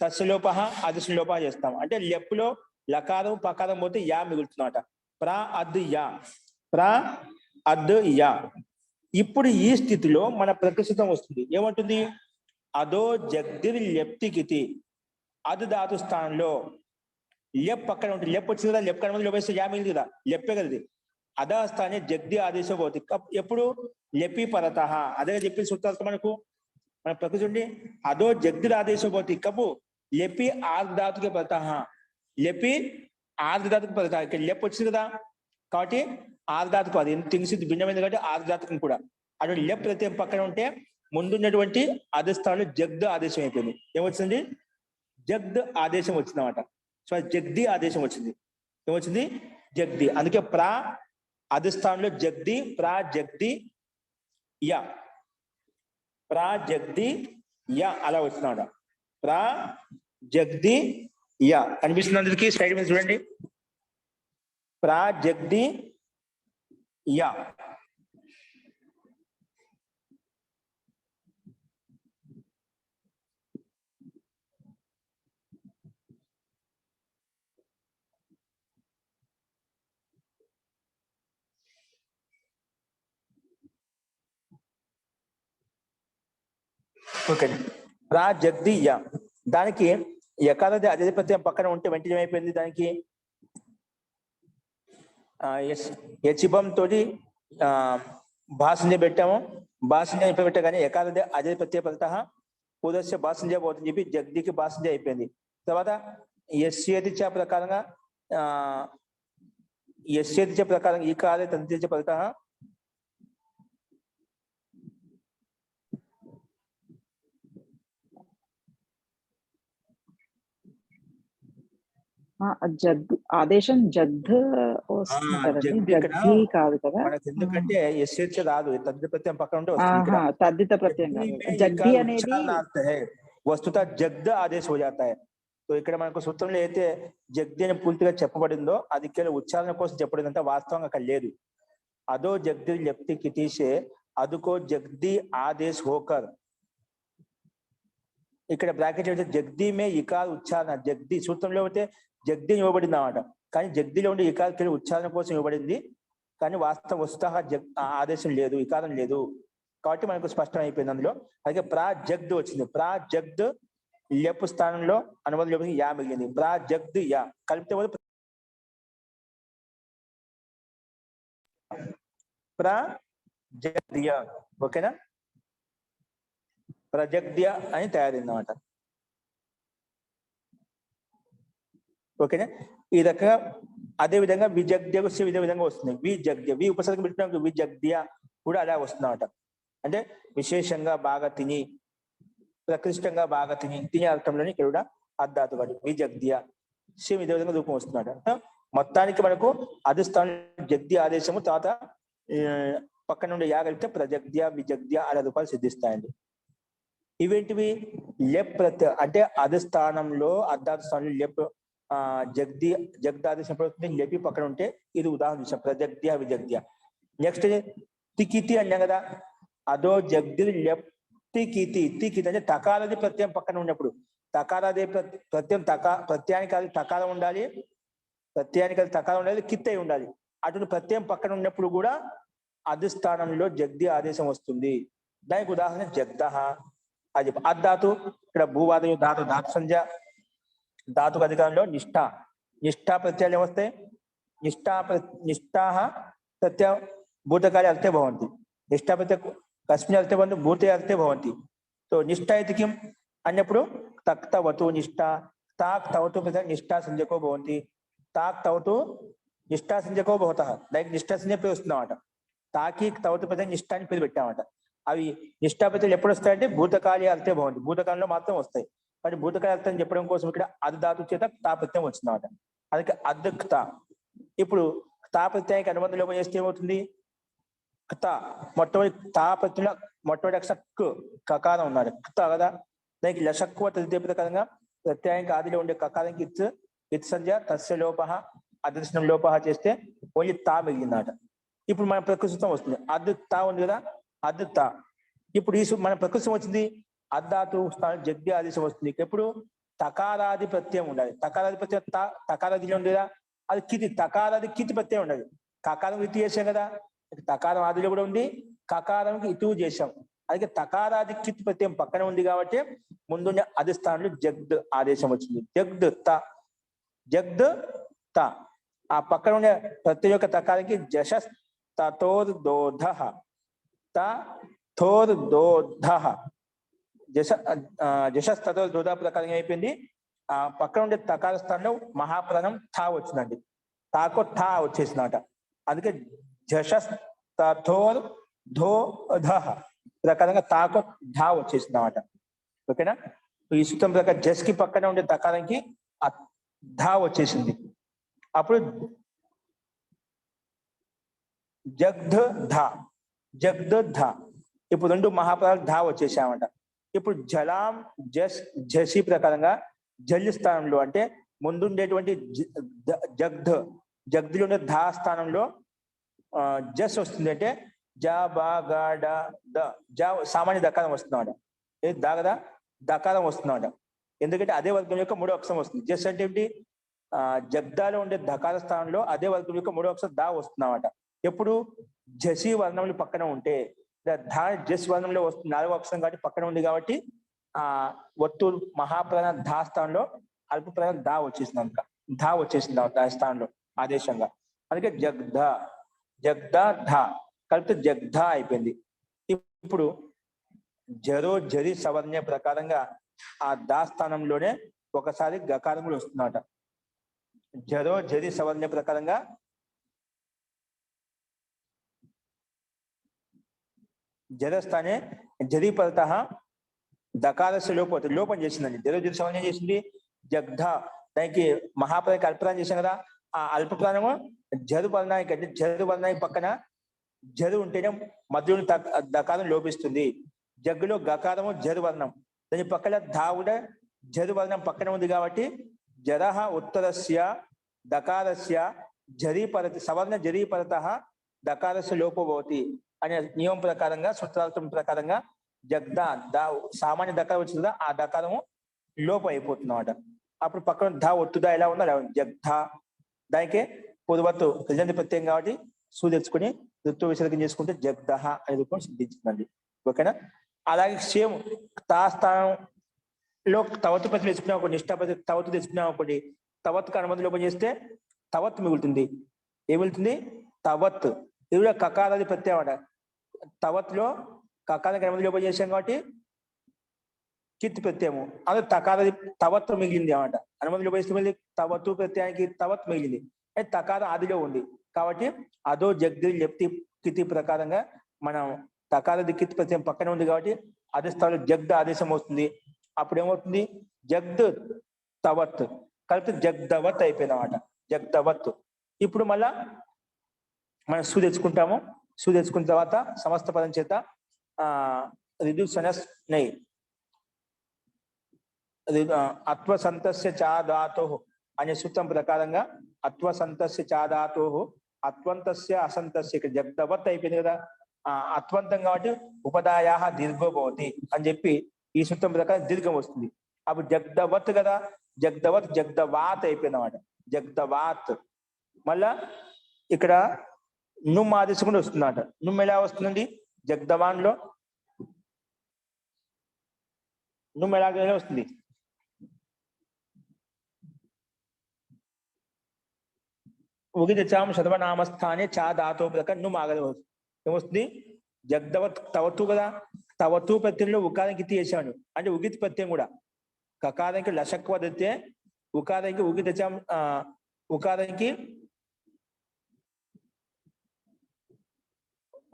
తస్యలోప అదర్శలోప చేస్తాం. అంటే లెప్పులో లకారం పకారం పోతే యా మిగులుతున్నమాట. ప్రా అద్ యా, ప్రా అద్ యా. ఇప్పుడు ఈ స్థితిలో మన ప్రకృతం వస్తుంది. ఏమంటుంది, అదో జగ్దిర్ లెప్తికితి. అది ధాతు స్థానంలో లెప్ పక్కన ఉంటుంది. లెప్ వచ్చింది కదా, లెప్ కనుమ లోపేస్తే యా మిగిలింది కదా, లెప్పే కలది. అదా స్థానే జగ్ది ఆదేశం పోతుంది. ఎప్పుడు లెపి పరత అదే చెప్పి సూత్రాలు మనకు మన ప్రకృతి ఉండి అదో జగ్ది ఆదేశం పోతుంది. కబు లెపి ఆర్ధాతుకి పరత, లెపి ఆర్ధాతుకి పరత. ఇక్కడ లెప్ వచ్చింది కదా కాబట్టి ఆర్ధాతుకు అది తింగిసి భిన్నమైంది కాబట్టి ఆర్ధాతుకం కూడా అటువంటి లెప్ ప్రత్యయం పక్కన ఉంటే ముందున్నటువంటి అధస్థానంలో జగ్ద్ ఆదేశం అయిపోయింది. ఏమొచ్చింది, జగ్ద్ ఆదేశం వచ్చింది అన్నమాట. సో జగ్ది ఆదేశం వచ్చింది. ఏమొచ్చింది, జగ్ది. అందుకే ప్రా అధిష్టానంలో జగ్ది, ప్రా జగ్ది యా, ప్రా జగ్ది యా అలా వచ్చినాడ. ప్రా జగ్ది యా కనిపిస్తుంది అందరికి స్లైడ్ మీద చూడండి. ప్రా జగ్ది యా. ఓకే. ప్రాజగ్దియ దానికి యకారాది అదే ప్రత్యయం పక్కన ఉంటే వెంటనే ఏమైపోయింది దానికి యచిభం తోటి భాషంజ పెట్టాము. భాషంజ ఇప్పుడు పెట్టా కానీ యకారాది అదే ప్రత్యయ పదత పూర్వస్య భాషంజ పోతుందని చెప్పి జగ్దికి భాషంజ అయిపోయింది. తర్వాత యస్యేతి చ ప్రకారంగా యస్యేతి చ ప్రకారంగా ఈ కాలే తంత్రిచ పదత ఆదేశం జగ్ వస్తుంది కదండి, జగ్గి కాదు కదా. మనకి ఎందుకంటే యస్యేతి రాదు, తద్దిత ప్రత్యయం పక్కన ఉంటే వస్తుంది. తద్దిత ప్రత్యయం కాదు, జగ్గి అనేది వస్తుత జగ్ద ఆదేశం हो जाता है. సో ఇక్కడ మనకు సూత్రంలో అయితే జగ్ది అని పూర్తిగా చెప్పబడిందో అది కేవలం ఉచ్చారణ కోసం చెప్పబడిందంటే వాస్తవంగా అక్కడ లేదు. అదో జగ్ది లిప్తి కితీసే అదుకో జగ్ది ఆదేశ్ హోకర్. ఇక్కడ బ్రాకెట్ అయితే జగ్ది మే ఇకార్ ఉచ్చారణ, జగ్ది సూత్రంలో అయితే జగ్ది ఇవ్వబడింది అన్నమాట. కానీ జగ్దిలో ఉండే ఇకార్ కేవలం ఉచ్చారణ కోసం ఇవ్వబడింది, కానీ వాస్తవ వస్తుత ఆదేశం లేదు, ఇకారం లేదు. కాబట్టి మనకు స్పష్టం అయిపోయింది అందులో. అలాగే ప్రాజగ్ద్ వచ్చింది. ప్రాజగ్ద్ లెప్ స్థానంలో అనువాదం లేకపోతే యా మిగిలింది. ప్రాజగ్ద్ యా కలిపితే ప్రజగ్ద్య. ఓకేనా, ప్రజగ్ద్య అని తయారైంది అన్నమాట. ఓకేనా, ఈ రకంగా అదే విధంగా విజగ్ద్య ఇదే విధంగా వస్తుంది. విజగ్ద్య వి ఉపసర్గం పెట్టిన విజగ్ద్య కూడా అలా వస్తుంది అన్నమాట. అంటే విశేషంగా బాగా తిని, ప్రకృష్టంగా బాగా తిని, తినే అర్థంలోని ఇక్కడ కూడా అద్దాతు వాడు విజగ్ద్య సేమ్ ఇదే విధంగా రూపం వస్తున్నాడు. మొత్తానికి మనకు అధిష్టానం జగ్ది ఆదేశము, తర్వాత పక్కన నుండి యా కలిపితే ప్రజగ్ద్య విజగ్ద్య అలా రూపాలు సిద్ధిస్తాయండి. ఇవేంటివి? లెప్ ప్రత్యయ అంటే అధిష్టానంలో అర్ధాతు స్థానంలో లెప్ జగ్ది జగ్దాదేశం పడుతుంది. లెపి పక్కన ఉంటే ఇది ఉదాహరణ చూసాం, ప్రజగ్ద్య విజగ్ద్య. నెక్స్ట్ తికితి అన్నాం కదా, అదో జగ్ది లెప్తి కితి. తికితి అంటే తకారాది ప్రత్యయం పక్కన ఉన్నప్పుడు, తకారాది ప్రత్యయం ప్రత్యానికి అది తకారం ఉండాలి, ప్రత్యానికి అది తకారం ఉండాలి, కిత్ అయి ఉండాలి. అటువంటి ప్రత్యయం పక్కన ఉన్నప్పుడు కూడా అధిష్టానంలో జగ్ది ఆదేశం వస్తుంది. దానికి ఉదాహరణ జగ్దహ అది అద్ధాతు. ఇక్కడ భూవాదయు ధాతు, ధాతు సంధ్య, ధాతుకు అధికారంలో నిష్ఠ, నిష్ఠా ప్రత్యయాలు వస్తాయి. నిష్ఠా ప్రత్యయ భూతకాలే అర్థే భవంతి. నిష్ఠా ప్రత్యయ కస్మిన్ అర్థే భవంతి, భూతే అర్థే భవంతి. సో నిష్ఠా ఇది కిం అన్నప్పుడు తక్తవతు నిష్ఠ, తాక్ తవతు ప్రత్యయ నిష్ఠా సంజకో భవంతి, తాక్ తవతు నిష్ఠా సంజకో భవత. దానికి నిష్ఠా సంజ పేరు వస్తుంది అన్నమాట. తాకి తవతు ప్రత్యయ నిష్ఠాన్ని పేరు పెట్టామట. అవి నిష్ఠా ప్రత్యయాలు ఎప్పుడు వస్తాయంటే భూతకాలి అర్థే భవంతి, భూతకాలంలో మాత్రం వస్తాయి. కానీ భూతకాల అర్థం చెప్పడం కోసం ఇక్కడ అది ధాతు చేత తా ప్రత్యయం వచ్చిందన్నమాట. అందుకే అద్క్త. ఇప్పుడు తా ప్రత్యయానికి అనుబంధ లోపం చేస్తే ఏమవుతుంది? క్త మొట్టమొదటి తా ప్రత్యయంలో మొట్టమొదటి అక్షరం కకారం ఉన్నాడు, క్త కదా. దానికి లశక్కువ తదితేయ ప్రకారంగా ప్రత్యయానికి ఆదిలో ఉండే కకారానికి ఇత్ సంధ్య తస్య లోప అదర్శనం లోప చేస్తే ఓన్లీ తా మిగిలిందట. ఇప్పుడు మన ప్రకృతం వస్తుంది, అద్ తా ఉంది కదా, అద్ తా. ఇప్పుడు ఈ మన ప్రకృతం వచ్చింది అద్ధాతు స్థానం జగ్ది ఆదేశం వస్తుంది. ఎప్పుడు తకారాది ప్రత్యయం ఉండాలి. తకారాది ప్రత్యయం తకారాదిలో ఉంది కదా, అది కితి, తకారాది కితి ప్రత్యయం ఉండాలి. కకారం ఇటు చేసాం కదా, తకారం ఆదిలో కూడా ఉంది, కకారంకి ఇటు చేసాం. అలాగే తకారాది కిత్ ప్రత్యయం పక్కన ఉంది కాబట్టి ముందున్న అధిష్టానంలో జగ్ద్ ఆదేశం వచ్చింది. జగ్ద్ త, జగ్ద్ త. ఆ పక్కన ఉండే ప్రత్యయం యొక్క తకారానికి జషస్ తతోర్దోధ, త థోర్దోధ, జషస్ తతోర్దోధ ప్రకారం అయిపోయింది. ఆ పక్కన ఉండే తకార స్థానంలో మహాప్రాణం థా వచ్చిందండి, తాకో థా వచ్చేసిందట. అందుకే జషస్ తథోర్ధోధ ప్రకారంగా తాకో ధా వచ్చేసింది అన్నమాట. ఓకేనా, ఈ సూత్రం ప్రకారం జస్ కి పక్కన ఉండే తకారానికి ధా వచ్చేసింది. అప్పుడు జగ్ధ ధా, జగ్ధ ధా. ఇప్పుడు రెండు మహాప్రాణాలు ధా వచ్చేసామట. ఇప్పుడు జలాం జస్ జసి ప్రకారంగా జల్ స్థానంలో అంటే ముందుండేటువంటి జగ్ధ, జగ్ధిలో ఉండే ధా స్థానంలో జస్ వస్తుంది. అంటే జా బా గా డా ద, జా సామాన్య దకారం వస్తుందన్నమాట. ఏది దా కదా, దకారం వస్తుందన్నమాట. ఎందుకంటే అదే వర్గం యొక్క మూడో అక్షరం వస్తుంది. జస్ అంటే ఏంటి? జగ్దాలో ఉండే దకార స్థానంలో అదే వర్గం యొక్క మూడో అక్షరం దా వస్తుందన్నమాట. ఎప్పుడు జసి వర్ణములు పక్కన ఉంటే, ధ జస్ వర్ణంలో వస్తుంది, 4వ అక్షరం కాబట్టి పక్కన ఉంది కాబట్టి ఒత్తు మహాప్రాణ ధా స్థానంలో అల్ప ప్రాణ దా వచ్చేసింది, అంత ధా వచ్చేసింది ఆ స్థానంలో ఆదేశంగా. అందుకే జగ్ధ జగ్ధ ధ కలిపితే జగ్ధ అయిపోయింది. ఇప్పుడు జరో జరి సవర్ణ ప్రకారంగా ఆ దా స్థానంలోనే ఒకసారి గకారం కూడా వస్తుందట. జరో జరి సవర్ణ ప్రకారంగా జరస్థానే జరి పరత దకారస్య లోపం చేసిందండి. జరో జరి సవర్ణ చేసింది జగ్ధ, దానికి మహాప్రాణానికి అల్పప్రాణం చేశాం కదా, ఆ అల్పప్రాణము జరు వర్ణానికి అంటే జరు వర్ణానికి పక్కన జరు ఉంటేనే మధ్యలో దకారం లోపిస్తుంది. జగ్గులో గకారము జరు వర్ణం, దాని పక్కన ధా కూడా జరు వర్ణం పక్కన ఉంది కాబట్టి జరహ ఉత్తరస్య దకారస్య జరీపరతి సవర్ణ జరీపరత దకారస్య లోపభవతి అనే నియమం ప్రకారంగా, సూత్రార్థం ప్రకారంగా జగ్ధ సామాన్య దకారం వచ్చింది కదా, ఆ దకారము లోపం అయిపోతుంది అన్నమాట. అప్పుడు పక్కన ధ ఒత్తుదా ఎలా ఉందో అలా జగ్ధ, దానికే పూర్వత్తు ప్రజెంట్ ప్రత్యయం కాబట్టి సూ తెచ్చుకొని ఋతు విసర్గం చేసుకుంటే జగ్ధ అనే రూపం సిద్ధించిందండి. ఓకేనా? అలాగే సేమ్ తా స్థానంలో తవత్తు ప్రతి తెచ్చుకున్నాం ఒకటి, నిష్ఠాపతి తవత్తు తెచ్చుకున్నాం ఒకటి, తవత్తుకు అనుమతి లోపం చేస్తే తవత్ మిగులుతుంది. ఏం మిగులుతుంది? తవత్. ఇది కూడా కకారాది ప్రత్యయం అన్నమాట. తవత్లో కకారానికి అనుమతి లోపం చేసాం కాబట్టి కిత్ ప్రత్యయము, అదే తకారాది తవత్ మిగిలింది అన్నమాట. అనుమతి లోపం చేస్తే మళ్ళీ తవత్తు ప్రత్యయానికి తవత్ మిగిలింది, అయితే తకారం ఆదిలో ఉంది కాబట్టి అదో జగ్ది జప్తి కితి ప్రకారంగా మనం తకారది కిత్ ప్రత్యయం పక్కనే ఉంది కాబట్టి అదే స్థానంలో జగ్ద ఆదేశం వస్తుంది. అప్పుడు ఏమవుతుంది? జగ్ద్ తవత్ కలిపి జగ్దవత్ అయిపోయింది అన్నమాట. జగ్దవత్. ఇప్పుడు మళ్ళా మనం సు తెచ్చుకుంటాము. సు తెచ్చుకున్న తర్వాత సమస్త పదం చేత రిదుసనస్ నై అత్వసంతస్య చా ధాతో అనే సూత్రం ప్రకారంగా అత్వసంతస్య చా ధాతో అత్వంతస్య అసంతస్య జగ్దవత్ అయిపోయింది కదా, అత్వంతం కాబట్టి ఉపదాయా దీర్ఘో భవతి అని చెప్పి ఈ సూత్రం ప్రకారం దీర్ఘం వస్తుంది. అప్పుడు జగ్దవత్ కదా, జగ్దవత్ జగ్దవాత్ అయిపోయింది అన్నమాట. జగ్దవాత్. మళ్ళా ఇక్కడ నుమ్ ఆదేశం కూడా వస్తుందన్నమాట. నుమ్ ఎలా వస్తుందండి? జగ్దవాన్ లో నుమ్ ఎలాగైనా వస్తుంది? ఉగిదచాం శతవనామస్థానే చా ధాతో ప్రకారం నుమ్ ఆగదు ఏమొస్తుంది? జగ్దవత్ తవతు కదా, తవతు ప్రత్యయంలో ఉకారానికి ఇతి చేశాను అంటే ఉగిత్ ప్రత్యయం కూడా. కకారానికి లశక్వ దత్తే, ఉకారానికి ఉగిదచాం ఉకారానికి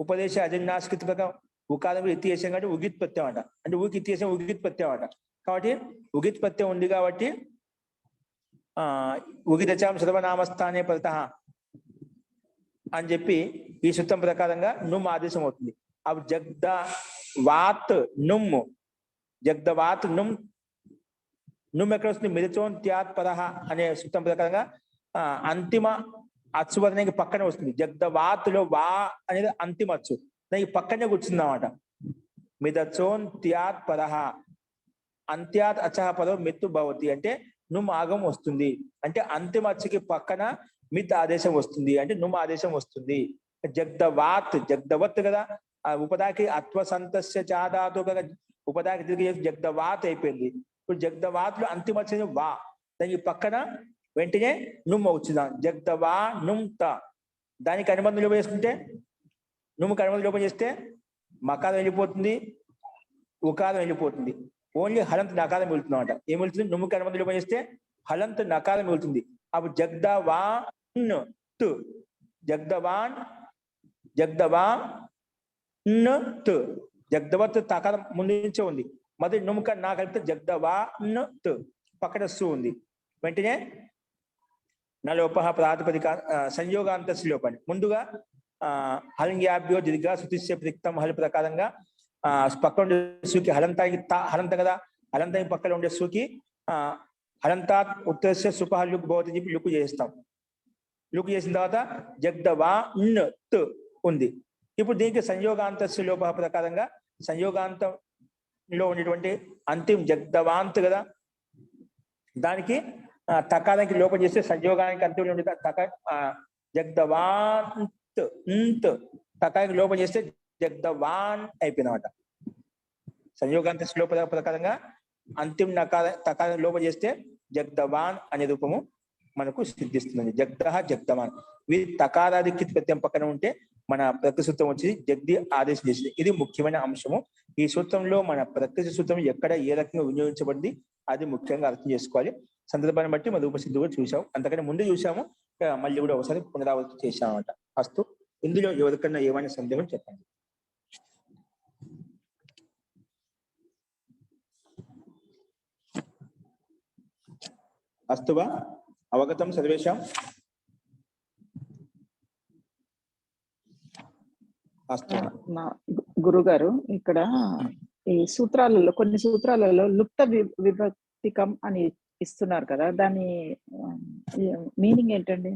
ఉపదేశ అజన్యాస్కృతి ప్రకారం ఉకారం ఇతి చేసాం కాబట్టి ఉగిత్ ప్రత్యయం అంట. అంటే ఊకి ఇతి చేసాం ఉగిత్ ప్రత్యయం అంట. కాబట్టి ఉగిత్ ప్రత్యయం ఉంది కాబట్టి ఉగిదచాం సర్వనామస్థానే ఫలిత అని చెప్పి ఈ సూత్రం ప్రకారంగా నుమ్ ఆదేశం అవుతుంది. అప్పుడు జగ్ద వాత్ నుమ్, జగ్దవాత్ నుమ్. నుమ్ ఎక్కడ వస్తుంది? మిదచోన్ త్యాత్ పరహ అనే సూత్రం ప్రకారంగా అంతిమ అచ్చువర్ణకి పక్కనే వస్తుంది. జగ్దవాత్ లో వా అనేది అంతిమ అచ్చు, దానికి పక్కనే కూర్చుంది అన్నమాట. మిదచోన్ త్యాత్ పరహ అంత్యాత్ అచహ పదం మిత్తు భవతి అంటే నుమ్ ఆగం వస్తుంది. అంటే అంతిమ అచ్చుకి పక్కన మిత్ ఆదేశం వస్తుంది అంటే నుమ్ ఆదేశం వస్తుంది. జగ్దవాత్ జగ్దవత్ కదా, ఆ ఉపదాకి అత్వసంతస్య చాదాతో కదా, ఉపదాకి తిరిగి జగ్దవాత్ అయిపోయింది. ఇప్పుడు జగ్దవాత్ లో అంతిమ వచ్చేది వా, దానికి పక్కన వెంటనే నుమ్ వచ్చిందా జగ్దవా నుమ్ త. దానికి అనుబంధం లోపం చేసుకుంటే, నుమ్కి అనుబంధం లోపం చేస్తే మకారం వెళ్ళిపోతుంది, ఉకారం వెళ్ళిపోతుంది. ఓన్లీ హలంత్ నకారం వెళ్తుంది అనమాట. ఏం వెళ్తుంది? నుమ్ముకి అనుబంధం లోపం చేస్తే హలంత్ నకారం వెళ్తుంది. అప్పుడు జగ్దవాన్ తు, జగ్దవాన్ జగ్దవాన్ తు, జగ్దవత్ తకారం ముందు నుంచే ఉంది. మొదటి నుమ్క నా కలిపితే జగ్దవాన్ తు, పక్కన సు ఉంది. వెంటనే నలోప ప్రాతిపదిక సంయోగాంతస్య లోపాన్ని ముందుగా హలంగ్యాభ్యో దీర్ఘ శృతిస్య ప్రిక్తం హల్ ప్రకారంగా పక్కన ఉండే సూకి హలంతానికి హలంత కదా, హలంతానికి పక్కన ఉండే సూకి హలంతాత్ ఉత్తరస్య సుపహ లుక్ భవతి చెప్పి లుక్ చేస్తాం. లుక్ చేసిన తర్వాత జగ్దవా తు ఉంది. ఇప్పుడు దీనికి సంయోగాంతస్య లోప ప్రకారంగా సంయోగాంతంలో ఉండేటువంటి అంతిమ జగ్దవాంత్ కదా, దానికి తకారానికి లోపం చేస్తే సంయోగానికి అంతిమంలో ఉండే జగ్దవాంత్ తకారానికి లోపం చేస్తే జగ్దవాన్ అయిపోయిందన్నమాట. సంయోగాంత శ్లోపద ప్రకారంగా అంతిమ నకార తకారం లోప చేస్తే జగ్దవాన్ అనే రూపము మనకు సిద్ధిస్తుంది. జగ్దహ జగ్దవాన్. వీరి తకారాదికి ప్రత్యయం పక్కన ఉంటే మన ప్రకృతి సూత్రం వచ్చి జగ్ది ఆదేశం చేసింది. ఇది ముఖ్యమైన అంశము. ఈ సూత్రంలో మన ప్రకృతి సూత్రం ఎక్కడ ఏ రకంగా వినియోగించబడింది అది ముఖ్యంగా అర్థం చేసుకోవాలి. సందర్భాన్ని బట్టి మన రూపసిద్ధి కూడా చూసాం, అంతకంటే ముందు చూసాము, మళ్ళీ కూడా ఒకసారి పునరావృతం చేశామన్నమాట. అస్తు, ఇందులో ఎవరికన్నా ఏమైనా సందేహం చెప్పండి. అస్తువా అవగతం సర్వేషాం? అస్తు. గురుగారు, ఇక్కడ ఈ సూత్రాలలో కొన్ని సూత్రాలలో లుప్త విభక్తికం అని ఇస్తున్నారు కదా, దాని మీనింగ్ ఏంటండి?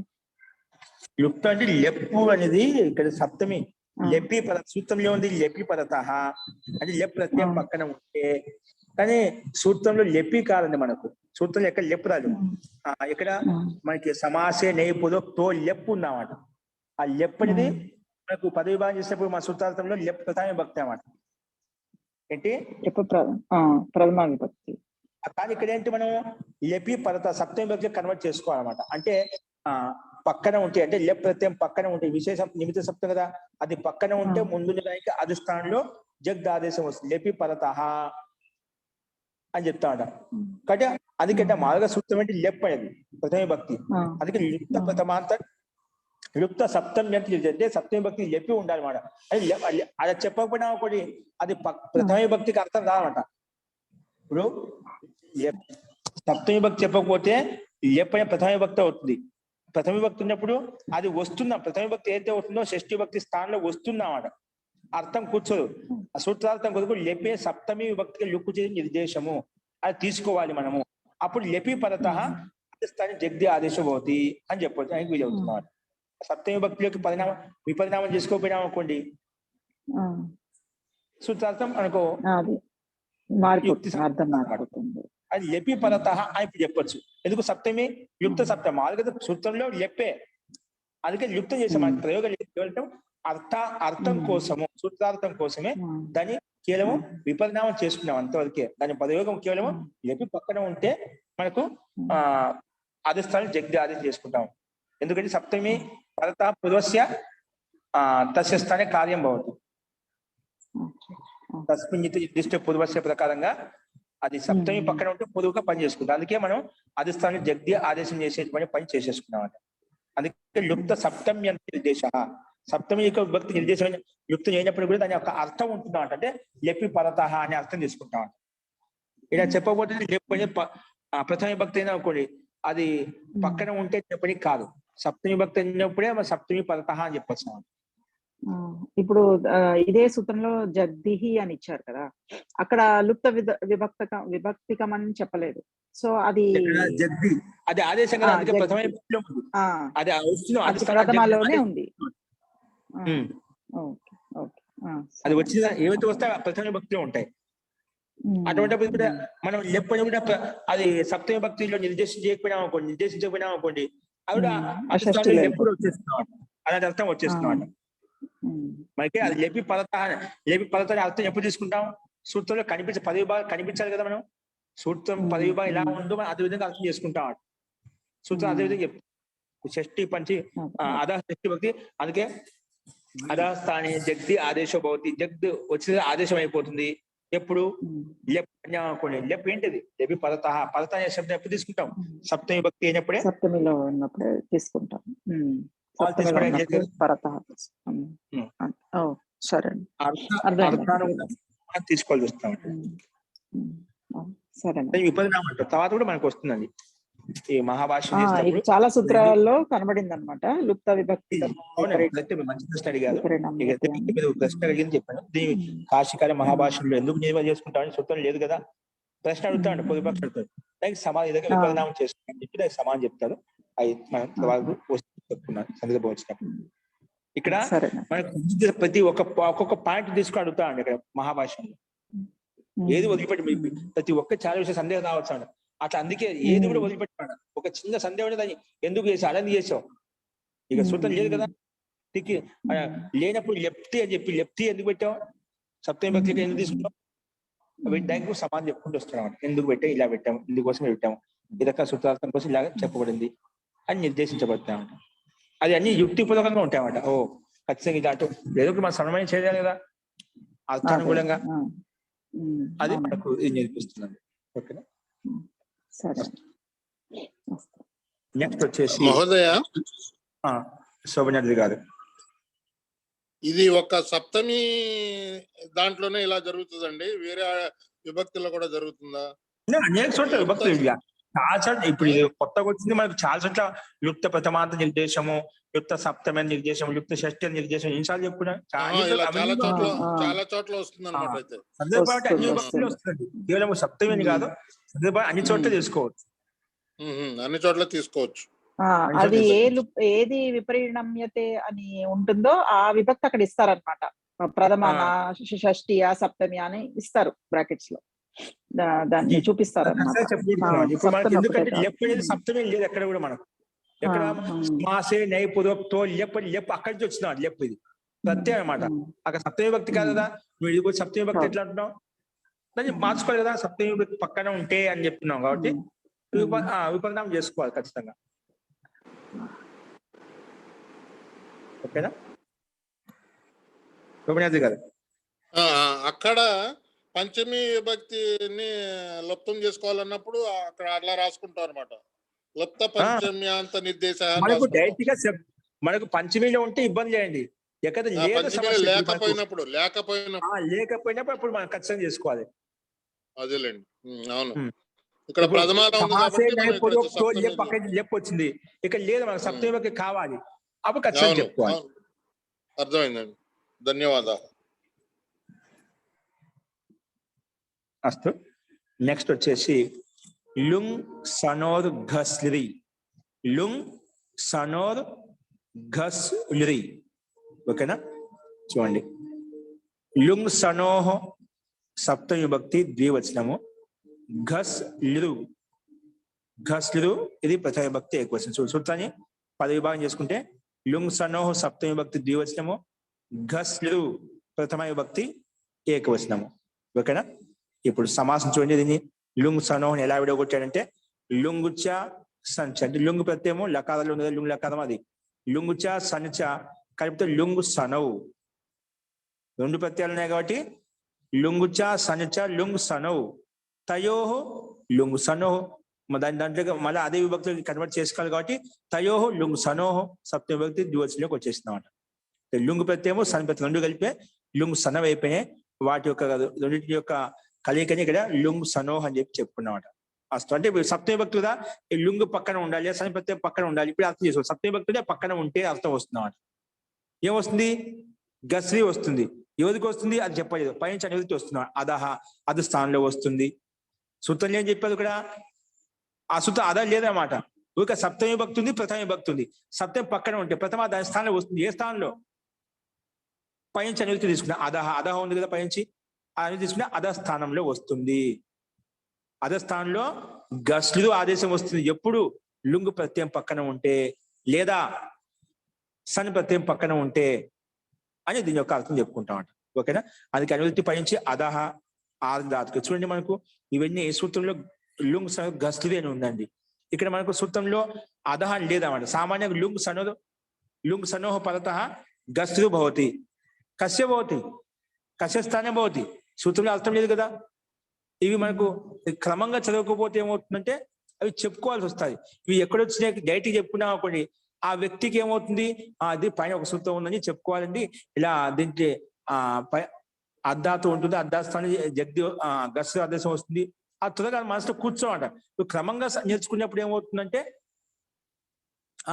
లుప్త అంటే లెప్పు అనేది ఇక్కడ సప్తమి లెప్పి పద సూత్రంలో ఉంది. లెప్పి పదత అంటే లెప్ ప్రత్యయం పక్కన ఉంటే, కానీ సూత్రంలో లెప్పి కాదండి. మనకు సూత్రంలో ఎక్కడ లెప్పు రాదు. ఇక్కడ మనకి సమాసే నైపులో తో లెప్పు ఉందన్నమాట. ఆ లెప్ అనేది మనకు పద విభాగం చేసినప్పుడు మన సూత్రార్థంలో లెప్ ప్రథమ విభక్తి అన్నమాట. ఏంటి ప్రథమ విభక్తి. కానీ ఇక్కడ ఏంటి, మనం లెపి పదత సప్తమ విభక్తి కన్వర్ట్ చేసుకోవాలన్నమాట. అంటే పక్కన ఉంటే, అంటే లెప్ ప్రత్యయం పక్కన ఉంటే, విశేషం నిమిత్త సప్తం కదా, అది పక్కన ఉంటే ముందు దానికి అది స్థానంలో జగ్ద ఆదేశం వస్తుంది. లెపి పదత అని చెప్తా ఉంటా. కాబట్టి అందుకంటే మామూలుగా సూత్రం అంటే లెప్ అనేది ప్రథమ విభక్తి. అందుకే లుప్త ప్రథమాంత లుప్త సప్తమి అంటే సప్తమి భక్తి లెప్పి ఉండాలన్నమాట. అది చెప్పకపోయినా ఒకటి అది ప్రథమ విభక్తికి అర్థం కాదన్నమాట. ఇప్పుడు సప్తమి భక్తి చెప్పకపోతే లెప్ అనే ప్రథమ విభక్తి అవుతుంది. ప్రథమ విభక్తి ఉన్నప్పుడు అది వస్తుందా, ప్రథమ విభక్తి ఏదైతే అవుతుందో షష్ఠి భక్తి స్థానంలో వస్తుందన్నమాట. అర్థం కూర్చోదు. ఆ సూత్రార్థం కొరకు లెపే సప్తమి విభక్తికి లుక్కు చేసే నిర్దేశము అది తీసుకోవాలి మనము. అప్పుడు లెపి పరత స్థాని జగ్ది ఆదేశం అవుతుంది అని చెప్పవచ్చు. అని వీలు అవుతున్నమాట. సప్తమి భక్తిలోకి విపరిణామం చేసుకోపోయినాం అనుకోండి, సూత్రార్థం అనుకో అది లెపి పరత అని చెప్పొచ్చు. ఎందుకు సప్తమి యుక్త సప్తమి మామూలుగా సూత్రంలో లెప్పే, అందుకే యుక్తం చేసాం. మన ప్రయోగం అర్థం కోసము, సూత్రార్థం కోసమే దాన్ని కేవలం విపరిణామం చేసుకున్నాం అంతవరకే. దాని ప్రయోగం కేవలం లెపి పక్కన ఉంటే మనకు ఆదిస్థానం జగ్ది ఆదేశం చేసుకుంటాం. ఎందుకంటే సప్తమి పరత పూర్వస్య తస్య స్థానే కార్యం భవతి. తస్మిన్ నిర్దిష్ట పూర్వస్య ప్రకారంగా అది సప్తమి పక్కన ఉంటే పొదువుగా పని చేసుకుంటాం. అందుకే మనం అధిష్టానం జగ్ది ఆదేశం చేసేటువంటి పని చేసేసుకున్నాం అంట. అందుకే లుప్త సప్తమి అంటే నిర్దేశ, సప్తమి యొక్క విభక్తి నిర్దేశం లుప్తం అయినప్పుడు కూడా దాని యొక్క అర్థం ఉంటున్నాం అంటే లెప్పి పరత అనే అర్థం తీసుకుంటాం అంట. ఇలా చెప్పబోతే లెప్పని ప్రథమ విభక్తి అయినా అనుకోండి, అది పక్కన ఉంటే చెప్పని కాదు. సప్తమి విభక్తి అయినప్పుడే సప్తమి పరత అని చెప్పచ్చు. ఇప్పుడు ఇదే సూత్రంలో జగ్దిహి అని ఇచ్చారు కదా, అక్కడ లుప్త విభక్తికం అని చెప్పలేదు. సో అది జగ్ది అది ఆదేశం కదా, అందుకే ప్రథమ విభక్తిలో ఉంది. అది ప్రథమలోనే ఉంది. అది వచ్చిన ఏవైతే వస్తే ప్రథమ విభక్తిలో ఉంటాయి. అటువంటిప్పుడు కూడా మనం లెప్పని కూడా అది సప్తమి భక్తిలో నిర్దేశించకపోయినాం అనుకోండి, అవి లెప్పుడు వచ్చేస్తున్నాం, అలాంటి అర్థం వచ్చేస్తున్నాం. మనకి అది లెపి పదత అర్థం ఎప్పుడు తీసుకుంటాం? సూత్రంలో పద విభాగం కనిపించాలి కదా. మనం సూత్రం పద విభాగం ఎలా ఉందో మనం అదే విధంగా అర్థం చేసుకుంటాం. సూత్రం అదే విధంగా చెప్తాం. షష్ఠి పంచి అధ షష్ఠి భక్తి, అందుకే అధస్థానే జగ్ది ఆదేశం భవతి. జగ్ది వచ్చిన ఆదేశం అయిపోతుంది. ఎప్పుడు లెప్ అనుకోండి, లెప్ ఏంటిది? లెపి పదత అనే శబ్దం ఎప్పుడు తీసుకుంటాం? సప్తమి భక్తి అయినప్పుడే, సప్తమిలో ఉన్నప్పుడే తీసుకుంటాం. తీసుకోవాల్సి వస్తాం. విపరిణామం అంటారు. తర్వాత కూడా మనకు వస్తుందండి ఈ మహాభాష్యం. చాలా సూత్రాల్లో కనబడింది అనమాట లుప్త విభక్తి. మంచి ప్రశ్న అడిగారు. ప్రశ్న అడిగింది చెప్పాను. దీని కాశీకార మహాభాష్యంలో ఎందుకు నియమం చేసుకుంటామని సూత్రం లేదు కదా. ప్రశ్న అడుగుతాడు, పొదుపక్ష అడుగుతాడు, దానికి సమాధానం ఏదైనా విపరిణామం చేసుకుంటామని చెప్పి దానికి సమాధానం చెప్తారు. అవి మనం చెప్పుకున్నాను సందర్భం వచ్చినప్పుడు. ఇక్కడ మనకు ప్రతి ఒక్కొక్క పాయింట్ తీసుకుని అడుగుతా అండి ఇక్కడ మహాభాష్యంలో. ఏది వదిలిపెట్టి ప్రతి ఒక్క చాలా విషయం సందేహం రావచ్చు అండి. అట్లా అందుకే ఏది కూడా వదిలిపెట్టాడు. ఒక చిన్న సందేహం దాన్ని ఎందుకు చేసావు, అలా చేసావు, ఇక సూత్రం లేదు కదా, తిక్కి లేనప్పుడు లెప్తి అని చెప్పి లెప్తి ఎందుకు పెట్టావు? సప్తమి భక్తికి ఎందుకు తీసుకుంటాం? దానికి సమాధానం చెప్పుకుంటూ వస్తున్నాం. ఎందుకు పెట్టాం, ఇలా పెట్టాము, ఇందుకోసం పెట్టాము, ఈ రకమైన సూత్రార్థం కోసం ఇలాగ చెప్పబడింది అని నిర్దేశించబడతామంట. అది అన్ని యుక్తిపూర్వకంగా ఉంటాయన్నమాట. ఓ ఖచ్చితంగా ఇలా అంటూ ఏదో ఒకటి మనం సమన్వయం చేయాలి కదా అర్థానుకూలంగా. అది మనకు ఇది నేర్పిస్తుంది. ఓకేనా? సరే. నెక్స్ట్ వచ్చేసి మహోదయ, శోభనాద్రి గారు, ఇది ఒక సప్తమి దాంట్లోనే ఇలా జరుగుతుందండి, వేరే విభక్తిలో కూడా జరుగుతుందా? అనేక చోట్ల విభక్తులు చాలా చోట్ల. ఇప్పుడు ఇది కొత్తగా వచ్చింది మనకు. చాలా చోట్ల యుక్త ప్రథమాంత నిర్దేశము, యుక్త సప్తమ నిర్దేశం, యుక్త షష్ఠి నిర్దేశం ఎన్నిసార్లు చెప్పుకున్నా చాలా చోట్ల వస్తుంది అనమాట. అయితే సందర్భాన్ని అన్ని విభక్తులు వస్తుంది, కేవలం సప్తమి అని కాదు, సందర్భాన్ని అన్ని చోట్ల తీసుకోవచ్చు. అన్ని చోట్ల తీసుకోవచ్చు. అది ఏది విపరీణమ్యతే అని ఉంటుందో ఆ విభక్తి అక్కడ ఇస్తారనమాట. ప్రథమాన, షష్ఠి, సప్తమి అని ఇస్తారు బ్రాకెట్స్ లో, దాన్ని చూపిస్తారు అన్నమాట. ఎందుకంటే లెప్ అనేది సప్తమి లేదు ఎక్కడ కూడా మనకు. ఎక్కడ మాసే నైపుతో లెప్ లెప్ అక్కడి నుంచి వచ్చినాడు లెప్. ఇది ప్రత్యయం అనమాట. అక్కడ సప్తమి భక్తి కాదు కదా, నువ్వు ఇది కూడా సప్తమి భక్తి ఎట్లా అంటున్నావు? దాన్ని మార్చుకోవాలి కదా, సప్తమి భక్తి పక్కన ఉంటే అని చెప్తున్నాం కాబట్టి విపరిణామం చేసుకోవాలి ఖచ్చితంగా. ఓకేనా శోభనాద్రి గారు? అక్కడ పంచమి విభక్తిని లుప్తం చేసుకోవాలన్నప్పుడు అక్కడ అట్లా రాసుకుంటాం అనమాట. లుప్త పంచమ్యాంత నిర్దేశ. మనకు డైరెక్ట్ గా మనకు పంచమిలో ఉంటే ఇబ్బంది లేదండి. ఎక్కడ లేకపోయినప్పుడు అప్పుడు మనం ఖచ్చితంగా చేసుకోవాలి. అదేలేండి, అవును. ఇక్కడ ప్రథమానం లెప్ వచ్చింది, ఇక్కడ లేదు, మనకు సప్తమి భక్తి కావాలి, అప్పుడు ఖచ్చితంగా చెప్పుకోవాలి. అర్థమైందండి, ధన్యవాదాలు. అస్తు. నెక్స్ట్ వచ్చేసి లుంగ్ సనోర్ ఘస్లి. లుంగ్ సనోర్ ఘస్లి. ఓకేనా? చూడండి, లుంగ్ సనోహ సప్తమి విభక్తి ద్వివచనము, ఘస్లు ఘస్లు ఇది ప్రథమ విభక్తి ఏకవచనం. సూత్రాన్ని పద విభాగం చేసుకుంటే లుంగ్ సనోహ సప్తమి విభక్తి ద్వివచనము, ఘస్లు ప్రథమ విభక్తి ఏకవచనము. ఓకేనా? ఇప్పుడు సమాసం చూడండి. దీన్ని లుంగ్ సనోహని ఎలా విడగొట్టాడంటే లుంగుచ సంచ, అంటే లుంగు ప్రత్యయము లకారాలు ఉంది, లుంగు లకారం, అది లుంగుచ సంచ కలిపితే లుంగు సనవు. రెండు ప్రత్యయాలు ఉన్నాయి కాబట్టి లుంగుచ సంచ లుంగు సనవు, తయోహో లుంగు సనోహో. దాంట్లో మళ్ళీ అదే విభక్తులు కన్వర్ట్ చేసుకోవాలి కాబట్టి తయోహో లుంగు సనోహో సప్తమి విభక్తి ద్వివచనంలోకి వచ్చేసింది అన్నమాట. లుంగు ప్రత్యయము సన్ ప్రత్యయం రెండు కలిపే లుంగు సనవ్ అయిపోయినాయి. వాటి యొక్క రెండింటి యొక్క కలయికని ఇక్కడ లుంగ్ సనోహ్ అని చెప్పి చెప్పుకున్నామాట. అస్తు అంటే సప్తమి భక్తుదా ఈ లుంగు పక్కన ఉండాలి, సని ప్రత్యయం పక్కన ఉండాలి. ఇప్పుడు అర్థం చేసుకోవాలి. సప్తమి భక్తుడే పక్కన ఉంటే అర్థం వస్తుందన్నమాట. ఏమొస్తుంది? గస్రీ వస్తుంది. ఎవరికి వస్తుంది అది చెప్పలేదు, పైనుంచి అనువృత్తి వస్తున్నాడు. అదహ అది స్థానంలో వస్తుంది. సూత్రం ఏం చెప్పారు ఇక్కడ? ఆ సూత్రం అదా లేదన్నమాట. ఒక సప్తమి భక్తి ఉంది, ప్రథమ భక్తి ఉంది. సప్తమి పక్కన ఉంటే ప్రథమ దాని స్థానంలో వస్తుంది. ఏ స్థానంలో? పైనుంచి అనువృత్తి తీసుకున్నా. అదహ అదహ ఉంది కదా పైనుంచి, అని తీసుకుంటే అధస్థానంలో వస్తుంది. అధస్థానంలో గస్లు ఆదేశం వస్తుంది ఎప్పుడు? లుంగు ప్రత్యయం పక్కన ఉంటే లేదా సన్ ప్రత్యయం పక్కన ఉంటే అని దీని యొక్క అర్థం చెప్పుకుంటామంట. ఓకేనా? అందుకే అనువృత్తి పైనుంచి అధహ ఆధాతుకు. చూడండి, మనకు ఇవన్నీ ఏ సూత్రంలో లుంగ్ సనో గస్లుది అని ఉందండి. ఇక్కడ మనకు సూత్రంలో అధహ లేదన్నమాట. సామాన్యంగా లుంగ్ సనోహ పరత గస్లు భవతి, కస్య భవతి, కస్య స్థానే భవతి. సూత్రంలో అర్థం లేదు కదా. ఇవి మనకు క్రమంగా చదవకపోతే ఏమవుతుందంటే అవి చెప్పుకోవాల్సి వస్తాయి. ఇవి ఎక్కడొచ్చినా డైరెక్ట్ చెప్పుకున్నాం అనుకోండి, ఆ వ్యక్తికి ఏమవుతుంది, అది పైన ఒక సూత్రం ఉందని చెప్పుకోవాలండి, ఇలా దీంట్లో అద్దాతో ఉంటుంది, అద్దాస్థానం జగ్ది గస్ ఆదేశం వస్తుంది. ఆ త్వరగా మనసులో కూర్చోమాట. నువ్వు క్రమంగా నేర్చుకున్నప్పుడు ఏమవుతుందంటే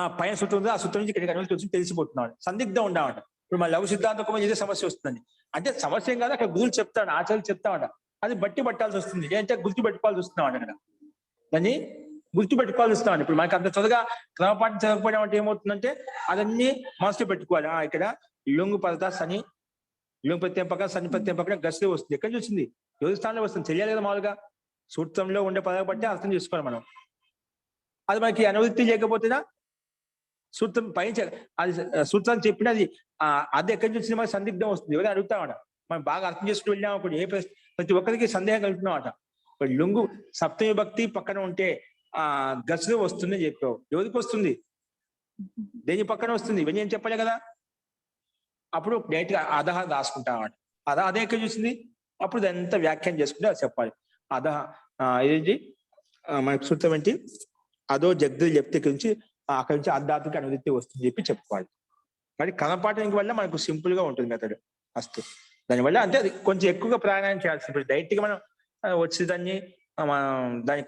ఆ పైన సూత్రం ఉంది, ఆ సూత్రం నుంచి ఇక్కడికి అనుమతి వచ్చి తెలిసిపోతున్నాడు. సందిగ్ధం ఉండమాట. ఇప్పుడు మన లఘు సిద్ధాంతం ఇదే సమస్య వస్తుందండి. అంటే సమస్య ఏం కాదు, అక్కడ గురువులు చెప్తాడు, ఆచార్యులు చెప్తామంట, అది బట్టి పట్టాల్సి వస్తుంది. ఏంటంటే గుర్తు పెట్టుకోవాల్సి వస్తున్నామంట. అక్కడ దాన్ని గుర్తు పెట్టుకోవాల్సి వస్తామండి. ఇప్పుడు మనకి అంత త్వరగా క్రమపాఠం చదవకపోవడం అంటే ఏమవుతుందంటే అదన్నీ మనసులో పెట్టుకోవాలి. ఇక్కడ లుంగు పరత సని, లుంగు ప్రత్యయం పక్కన సని ప్రత్యయం పక్కన గస్లు వస్తుంది. ఎక్కడ చూసింది? యోగ స్థానంలో వస్తుంది. తెలియాలి కదా. మామూలుగా సూత్రంలో ఉండే పదాలు బట్టి అర్థం చేసుకోవాలి మనం. అది మనకి అనువృత్తి లేకపోతేనా సూత్రం పైన అది సూత్రాన్ని చెప్పిన అది ఎక్కడి నుంచి వచ్చింది మనకు సందిగ్ధం వస్తుంది. ఎవరైనా అడుగుతామట, మనం బాగా అర్థం చేసుకుని వెళ్ళాము అప్పుడు ప్రతి ఒక్కరికి సందేహం కలుగుతున్నామట. లుంగు సప్తమి విభక్తి పక్కన ఉంటే గసులు వస్తుంది అని చెప్పావు. ఎవరికి వస్తుంది? దేని పక్కన వస్తుంది? ఇవన్నీ ఏం చెప్పలే కదా. అప్పుడు డైరెక్ట్ గా అధహ రాసుకుంటామట. అదే ఎక్కడ చూసింది, అప్పుడు దాన్ని వ్యాఖ్యానం చేసుకుంటే అది చెప్పాలి. అధహ ఇది మనకు సూత్రం ఏంటి, అదో జగ్దులు చెప్తే ఇక్కడి నుంచి అక్కడి నుంచి అర్ధాత్మక అనువృత్తి వస్తుంది చెప్పి చెప్పుకోవాలి. కానీ కనపాఠానికి వల్ల మనకు సింపుల్ గా ఉంటుంది మెథడ్. అస్తు దానివల్ల అంటే అది కొంచెం ఎక్కువగా ప్రయాణం చేయాల్సి ఉంటుంది. డైరెక్ట్ గా మనం వచ్చి దాన్ని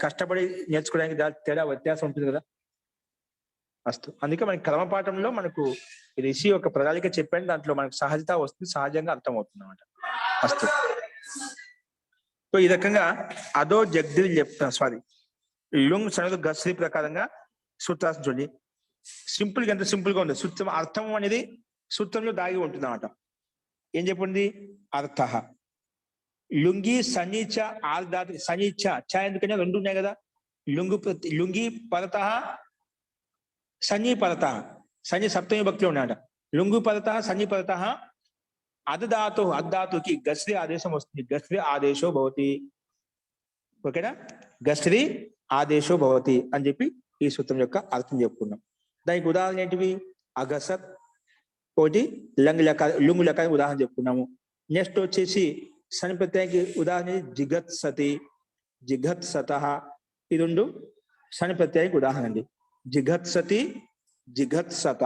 కష్టపడి నేర్చుకోవడానికి తేడా వ్యత్యాసం ఉంటుంది కదా. అస్తు అందుకే మనకి క్రమపాఠంలో మనకు రిషి ఒక ప్రణాళిక చెప్పాను, దాంట్లో మనకు సహజత వస్తుంది, సహజంగా అర్థమవుతుంది అన్నమాట. అస్తు సో ఈ రకంగా అదో జగ్దిల్ చెప్తాను. సారీ, లుంగ్ సనదు గస్రీ ప్రకారంగా సూత్రాసం చూడండి. సింపుల్ గా ఎంత సింపుల్ గా ఉంది. సూత్రం అర్థం అనేది సూత్రంలో దాగి ఉంటుంది అన్నమాట. ఏం చెప్పింది? అర్థ లుంగి సనీచ ఆర్ధాతు సనీచ చ ఎందుకనే రెండు ఉన్నాయి కదా. లుంగి పరత సని పరత, సని సప్తమి భక్తిలో ఉన్నాడ. లుంగు పరత సని పరత అధాతుకి గస్రీ ఆదేశం వస్తుంది. గస్రీ ఆదేశో భవతి. ఓకేనా, గస్రీ ఆదేశో భవతి అని చెప్పి ఈ సూత్రం యొక్క అర్థం చెప్పుకున్నాం. దానికి ఉదాహరణ ఏంటివి? అగసత్ ఒకటి, లుంగు లకానికి ఉదాహరణ చెప్పుకున్నాము. నెక్స్ట్ వచ్చేసి సని ప్రత్యయానికి ఉదాహరణ జిగత్ సతి, జిగత్ సత. ఈ రెండు సని ప్రత్యయానికి ఉదాహరణ అండి. జిగత్ సతి, జిగత్ సత.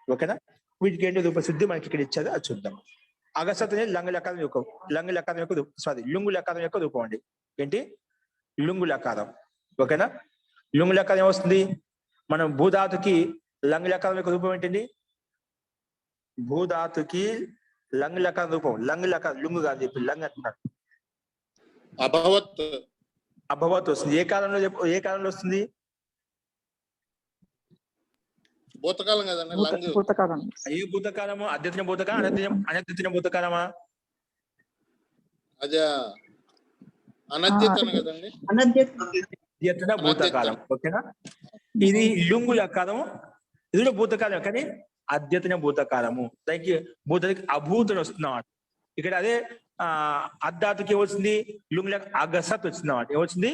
ఓకేనా, వీటికి ఏంటో రూపశుద్ధి మనకి ఇక్కడ ఇచ్చేది, అది చూద్దాం. అగసత్ అనేది లుంగు లకారం యొక్క రూపం అండి. ఏంటి? లుంగు లకారం. ఓకేనా, లుంగు లకారం ఏమొస్తుంది? మనం భూధాతుకి లంగ్ లకారం యొక్క రూపం ఏంటండి? భూధాతుకి లంగ్ లకారం రూపం, లంగ్ లకారం, లుంగు కాదు చెప్పి లంగ్ అంటున్నాడు. అభవత్ వస్తుంది. ఏ కాలంలో వస్తుంది? భూతకాలం కదండి. ఏ భూతకాలము? అద్యతన భూతకాలం, అనద్యతన భూతకాలమా? అదే అనద్యతన కదండి. అద్యతన భూతకాలం. ఓకేనా, ఇది లుంగు లకారము, ఇది కూడా భూతకాలం కానీ అద్యతన భూతకాలము. దానికి భూతానికి అభూతని వస్తున్నామాట. ఇక్కడ అదే అద్ధాతుకి ఏమొచ్చింది? లుంగు అగసత్ వచ్చిందన్నమాట. ఏమొచ్చింది?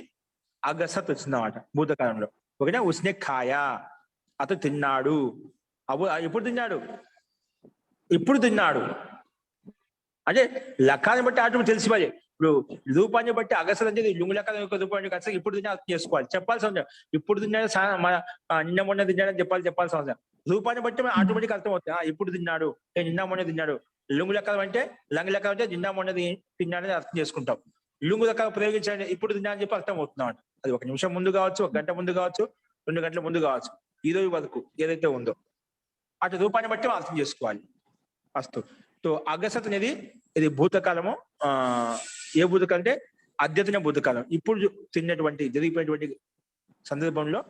అగసత్ వచ్చిందన్నమాట భూతకాలంలో. ఓకేనా, ఉస్నే ఖాయా, అతను తిన్నాడు. ఎప్పుడు తిన్నాడు? ఇప్పుడు తిన్నాడు. అంటే లకాన్ని బట్టి ఆటో తెలిసిపోయి. ఇప్పుడు రూపాన్ని బట్టి అగసత్ అంటే లుంగు లకారం యొక్క రూపాన్ని అగసత్ ఇప్పుడు తిన్నా అర్థం చేసుకోవాలి. చెప్పాల్సి అవసరం. ఇప్పుడు తిన్నాడు, నిన్న మొన్న తిన్నాడని చెప్పాల్సిన అవసరం. రూపాన్ని బట్టి మనం ఆటోమేటిక్ అర్థం అవుతుంది. ఇప్పుడు తిన్నాడు, నిన్న మొన్న తిన్నాడు. లుంగు లకారం అంటే లంగ్ లకారం అంటే నిన్న మొన్న తిన్నాడని అర్థం చేసుకుంటాం. లుంగు లకారం ప్రయోగించాలని ఇప్పుడు తిన్నా అని చెప్పి అర్థం అవుతున్నాడు. అది 1 నిమిషం ముందు కావచ్చు, 1 గంట ముందు కావచ్చు, 2 గంటల ముందు కావచ్చు. ఈ రోజు వరకు ఏదైతే ఉందో అటు రూపాన్ని బట్టి అర్థం చేసుకోవాలి. అస్తు. సో అగసత్ అనేది ఇది భూతకాలము. ఏ భూతకాలం అంటే అద్యతన భూతకాలం. ఇప్పుడు తిన్నటువంటి జరిగిపోయినటువంటి సందర్భంలో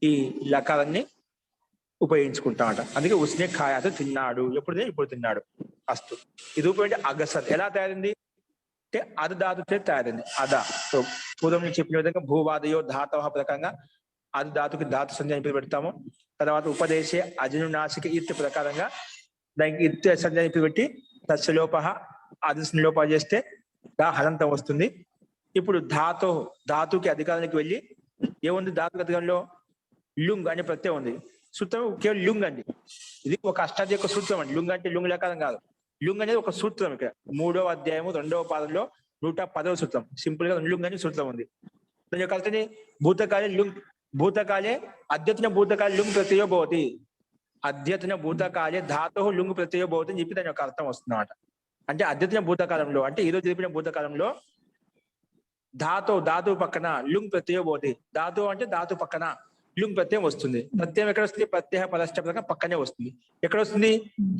ఈ లకారాన్ని ఉపయోగించుకుంటామట. అందుకే ఉస్నే ఖాయాతో తిన్నాడు. ఇప్పుడు తిన్నాడు. అస్తు. ఇది రూపం అంటే అగసత్ ఎలా తయారైంది అంటే అధాతుతో తయారైంది. సో పూర్వం చెప్పిన విధంగా భూవాదయో ధాతవ ప్రకారంగా ధాతుకి ధాతు సంజ్ఞ పెడతాము. తర్వాత ఉపదేశే అజనునాసిక ఇత్ ప్రకారంగా దానికి ఇత్ సంజ్ఞ పెట్టి తస్యలోప అదిలోప చేస్తే హలంతం వస్తుంది. ఇప్పుడు ధాతుకి అధికారానికి వెళ్ళి ఏముంది? ధాతుకి అధికారంలో లుంగ్ అనే ప్రత్యయం ఉంది. సూత్రం కేవలం లుంగ్ అండి. ఇది ఒక అష్టాధ్యాయ యొక్క సూత్రం అండి. లుంగ్ అంటే లుంగ్ లకారం కాదు. లుంగ్ అనేది ఒక సూత్రం. ఇక్కడ 3వ అధ్యాయము 2వ పాదంలో 110వ సూత్రం. సింపుల్ గా లుంగ్ అని సూత్రం ఉంది. దాని యొక్క అర్థం భూతకాలే అద్యతన భూతకాలే లుంగ్ ప్రత్యయో భవతి. అద్యతన భూతకాలే ధాతో లుంగ్ ప్రత్యయో భవతి అని చెప్పి దాని యొక్క అర్థం వస్తుంది అన్నమాట. అంటే అద్యతన భూతకాలంలో అంటే ఈరోజు జరిపిన భూతకాలంలో ధాతు పక్కన లుంగ్ ప్రత్యయో భవతి. ధాతు అంటే ధాతు పక్కన లుంగ్ ప్రత్యయం వస్తుంది. ప్రత్యయం ఎక్కడ వస్తుంది? ప్రత్యయ పదష్ట పక్కనే వస్తుంది. ఎక్కడ వస్తుంది?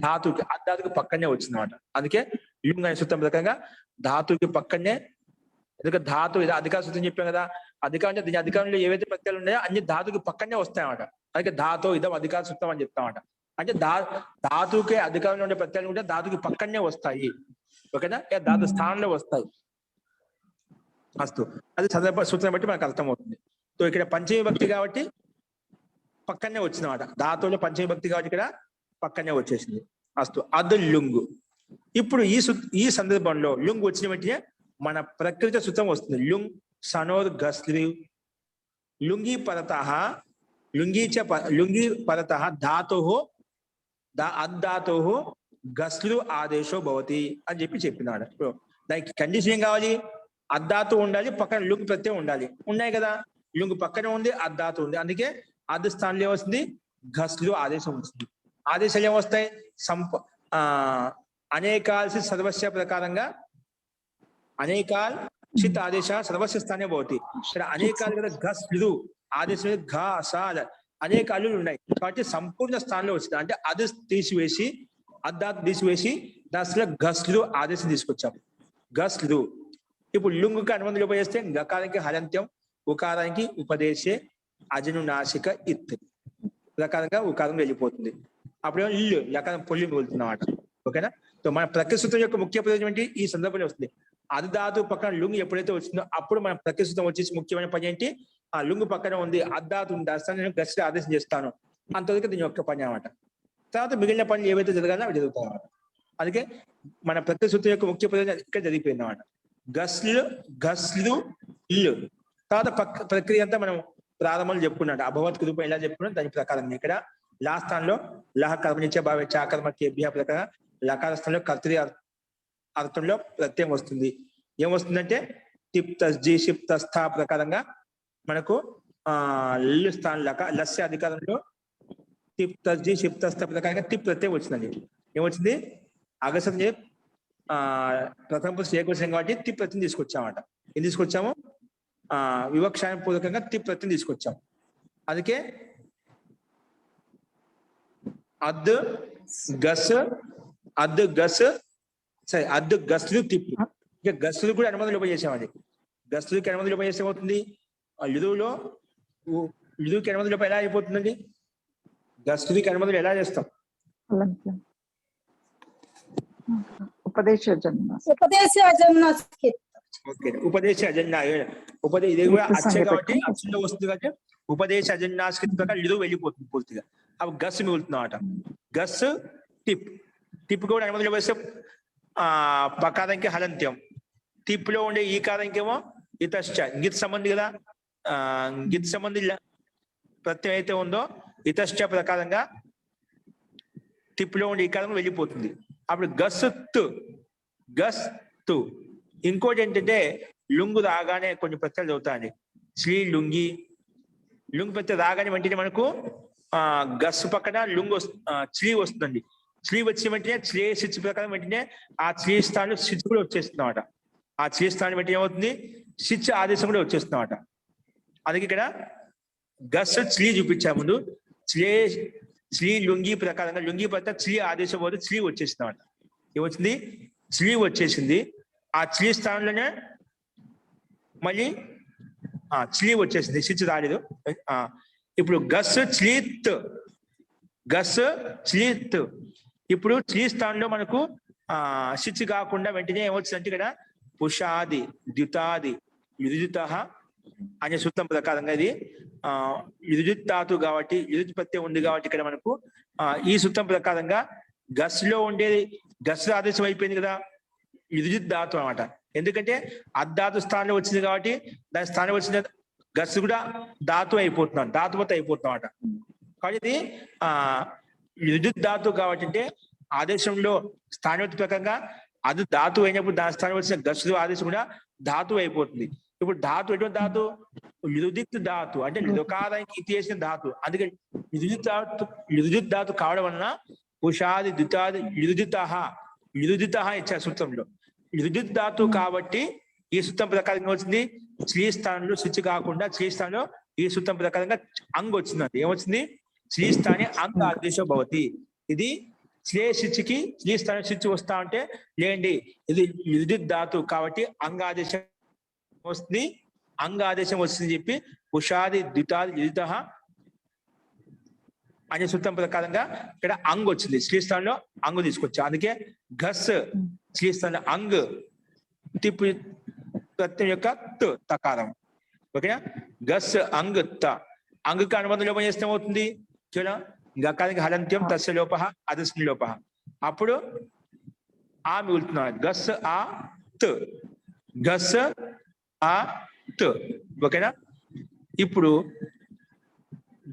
ధాతుకి, అధాతుకి పక్కనే వచ్చింది అన్నమాట. అందుకే లుంగ్ అనే సూత్రం ప్రకారంగా ధాతుకి పక్కనే. ఎందుకంటే ధాతు ఇది అధికార సూత్రం చెప్పాం కదా. అధికారం అంటే దీని అధికారంలో ఏవైతే ప్రత్యయాలు ఉన్నాయో అన్ని ధాతుకి పక్కనే వస్తాయన్నమాట. అందుకే ధాతు ఇదం అధికార సూత్రం అని చెప్తామన్నమాట. అంటే ధాతుకే అధికారంలో ఉండే ప్రత్యయాలు ఉంటే ధాతుకి పక్కనే వస్తాయి. ఓకేనా, ధాతు స్థానంలో వస్తాయి. అస్తు. అది సందర్భ సూత్రం బట్టి మనకు అర్థమవుతుంది. సో ఇక్కడ పంచమి భక్తి కాబట్టి పక్కనే వచ్చిందన్నమాట. ధాతువులో పంచవిభక్తి కాబట్టి ఇక్కడ పక్కనే వచ్చేసింది. అస్తు అదు లుంగు. ఇప్పుడు ఈ సందర్భంలో లుంగ్ వచ్చిన వెంటనే మన ప్రకృతి సూత్రం వస్తుంది. లుంగ్ సనోర్ గస్లి లుంగి పరతః లుంగి పరతః ధాతుః అద్ధాతుః గస్లు ఆదేశో భవతి అని చెప్పినాడు. ఇప్పుడు దానికి కండిషన్ ఏం కావాలి? అద్ధాతు ఉండాలి, పక్కన లుంగ్ ప్రత్యయం ఉండాలి. ఉన్నాయి కదా, లుంగ్ పక్కన ఉంది, అద్ధాతు ఉంది. అందుకే అద్దు స్థానంలో ఏమొస్తుంది? గస్లు ఆదేశం వస్తుంది. ఆదేశాలు ఏమొస్తాయి? అనేకాల్సి సర్వస్య ప్రకారంగా అనేకాల్ చిత్ ఆదేశ సర్వస్య స్థానే భవతి. ఇక్కడ అనేకాలు కదా, గస్లు ఆదేశం ఘ స అనేకాలు ఉన్నాయి కాబట్టి సంపూర్ణ స్థానంలో వచ్చింది. అంటే అది తీసివేసి అద్దాత్ తీసివేసి దానిలో గస్లు ఆదేశం తీసుకొచ్చాం. గస్లు. ఇప్పుడు లుంగుకి అనుబంధం ఉపయోగిస్తే గకారానికి హలంత్యం, ఉకారానికి ఉపదేశే అజనునాసిక ఇత్ ప్రకారంగా ఉకారం వెళ్ళిపోతుంది. అప్పుడేమో ఇల్లు లకారం పొల్లి మిగులుతున్నమాట. ఓకేనా? సో మన ప్రకృతి యొక్క ముఖ్య ప్రయోజనం ఏంటి? ఈ సందర్భంలో వస్తుంది. అది ధాతు పక్కన లుంగు ఎప్పుడైతే వచ్చిందో అప్పుడు మన ప్రకృతి వచ్చేసి ముఖ్యమైన పని ఏంటి? ఆ లుంగు పక్కన ఉంది, అద్దాతు ఉంది, దాస్తాను నేను గస్లు ఆదేశం చేస్తాను. అంతవరకు దీని యొక్క పని అనమాట. తర్వాత మిగిలిన పనులు ఏవైతే జరగాలో అవి జరుగుతాయి అన్నమాట. అందుకే మన ప్రకృతి యొక్క ముఖ్య ప్రయోజనం ఇక్కడ జరిగిపోయింది అన్నమాట. గస్లు ఇల్లు. తర్వాత ప్రక్రియ అంతా మనం ప్రారంభంలో చెప్పుకున్నాడు. అభవత్ రూపం ఎలా చెప్పుకున్నాం దాని ప్రకారం ఇక్కడ లా స్థానంలో లహ కర్మనిచ్చే భావ చాకర్మ కేభ్య ప్రకారం లకార స్థానంలో కర్తరి అర్థంలో ప్రత్యయం వస్తుంది. ఏమొస్తుందంటే టిప్ తస్జీ షిప్ తస్థ ప్రకారంగా మనకు లిల్లు స్థానం లస్య అధికారంలో టిప్ తస్జీ షిప్ తస్థ ప్రకారంగా టిప్ ప్రత్యయం వచ్చిందండి. ఏమొచ్చింది? అగసం ప్రథమ పురుష ఏకవచనం కాబట్టి టిప్ ప్రత్యయం తీసుకొచ్చామట. ఏం తీసుకొచ్చాము? వివక్షాయం పూర్వకంగా టిప్ ప్రత్యయం తీసుకొచ్చాం. అందుకే అద్దు గస్లు తిప్పు. ఇక గస్లు కూడా అనుమతులు ఉపయోగించామండి. గస్లుకి అనుమతులు ఉపయోగిస్తే ఏమవుతుంది? లుదువుకి అనుమతులు ఎలా అయిపోతుందండి? గస్లుకి అనుమతులు ఎలా చేస్తాం? ఉపదేశ ఇది కూడా అచ్చే కాబట్టి అచ్చులో వస్తుంది కాబట్టి ఉపదేశ అజన్యాస్కృతి ప్రకారం లుదువు వెళ్ళిపోతుంది పూర్తిగా. అవి గస్ మిగులుతున్నమాట. గస్ టిప్ కూడా అనుమతులు వేస్తే పకారంకి హలంత్యం. టిప్ లో ఉండే ఈ కారంకేమో ఇతశ్చ గిత్ సంబంధి కదా, గిత్ సంబంధి ప్రత్యయం అయితే ఉందో ఇతశ్చ ప్రకారంగా టిప్ లో ఉండే ఈ కారం వెళ్ళిపోతుంది. అప్పుడు గస్ తు. ఇంకోటి ఏంటంటే లుంగు రాగానే కొన్ని ప్రత్యయాలు చదువుతాయండి. శ్రీ లుంగి ప్రత్యయం రాగానే వెంటనే మనకు గస్ పక్కన శ్రీ వస్తుందండి. శ్రీ వచ్చిన వెంటనే శ్రీ శిచ్చు ప్రకారం వెంటనే ఆ శ్రీ స్థానంలో శిచ్చు కూడా వచ్చేస్తుందన్నమాట. ఆ శ్రీ స్థానం వెంటనే ఏమవుతుంది? శిచ్చు ఆదేశం కూడా వచ్చేస్తుందన్నమాట. అందుకే ఇక్కడ గస్ శ్రీ చూపించే ముందు శ్రీ లుంగి ప్రకారంగా లుంగి ప్రత్యయం శ్రీ ఆదేశం పోతే శ్రీ వచ్చేసింది అన్నమాట. ఏమొచ్చింది? శ్రీ వచ్చేసింది. ఆ శ్రీ స్థానంలోనే మళ్ళీ శ్రీ వచ్చేసింది, శిచ్చు రాలేదు. ఇప్పుడు గస్ శ్లీత్. ఇప్పుడు శ్రీ స్థానంలో మనకు శిచ్చు కాకుండా వెంటనే ఏమొచ్చిందంటే ఇక్కడ పుషాది ద్యుతాది యుదిత అనే సూత్రం ప్రకారంగా ఇది యుదిత్ ధాతు కాబట్టి యుదిత్ ప్రత్యయం ఉంది కాబట్టి ఇక్కడ మనకు ఈ సూత్రం ప్రకారంగా గస్ లో ఉండేది గస్ ఆదేశం అయిపోయింది కదా, యుదిత్ ధాతు అనమాట. ఎందుకంటే అద్ధాతు స్థానంలో వచ్చింది కాబట్టి దాని స్థానం వచ్చిన గస్ కూడా ధాతు అయిపోతున్నాం, ధాతువత అయిపోతున్నాం అన్నమాట. కాబట్టి ఇది యుదిత్ ధాతు కాబట్టి అంటే ఆదేశంలో స్థానవతి ప్రకారంగా అది ధాతు అయినప్పుడు దాని స్థానం వచ్చిన గస్సు ఆదేశం కూడా ధాతు అయిపోతుంది. ఇప్పుడు ధాతు ఎటువంటి ధాతు? యుదిత్ ధాతు అంటే లుకారానికి ఇది చేసిన ధాతు. అందుకే యుదిత్ ధాతు కావడం వలన ఉషాది ద్యుతాది యుదిత ఇచ్చే సూత్రంలో యుదిత్ ధాతు కాబట్టి ఈ సూత్రం ప్రకారంగా వచ్చింది. శ్రీ స్థానంలో శిచ్చు కాకుండా శ్రీ స్థానంలో ఈ సూత్రం ప్రకారంగా అంగ్ వచ్చిందండి. ఏమొచ్చింది? శ్రీ స్థానే అంగ ఆదేశం భవతి. ఇది శ్రీ శిచ్చుకి శ్రీ స్థానం శిచ్చు వస్తా ఉంటే లేండి ఇది యుదిత్ ధాతు కాబట్టి అంగాదేశం వస్తుంది, అంగాదేశం వస్తుంది చెప్పి ఉషాది ద్యుతాది యుదిత అనే సూత్రం ప్రకారంగా ఇక్కడ అంగ్ వచ్చింది. శ్రీ స్థానంలో అంగు తీసుకొచ్చా. అందుకే ఘస్ శ్రీ స్థానంలో అంగ్ తిప్పు ప్రత్యయం యొక్క తకారం. ఓకేనా? గస్ అంగ్ త అంగుకి అనుబంధ లోపం చేస్తే ఏమవుతుంది చూడ గకానికి హలంత్యం తస్య లోప అదస్మి లోప. అప్పుడు ఆ మిగులుతున్నాడు గస్ ఆ త్ గస్ ఆ త్. ఓకేనా? ఇప్పుడు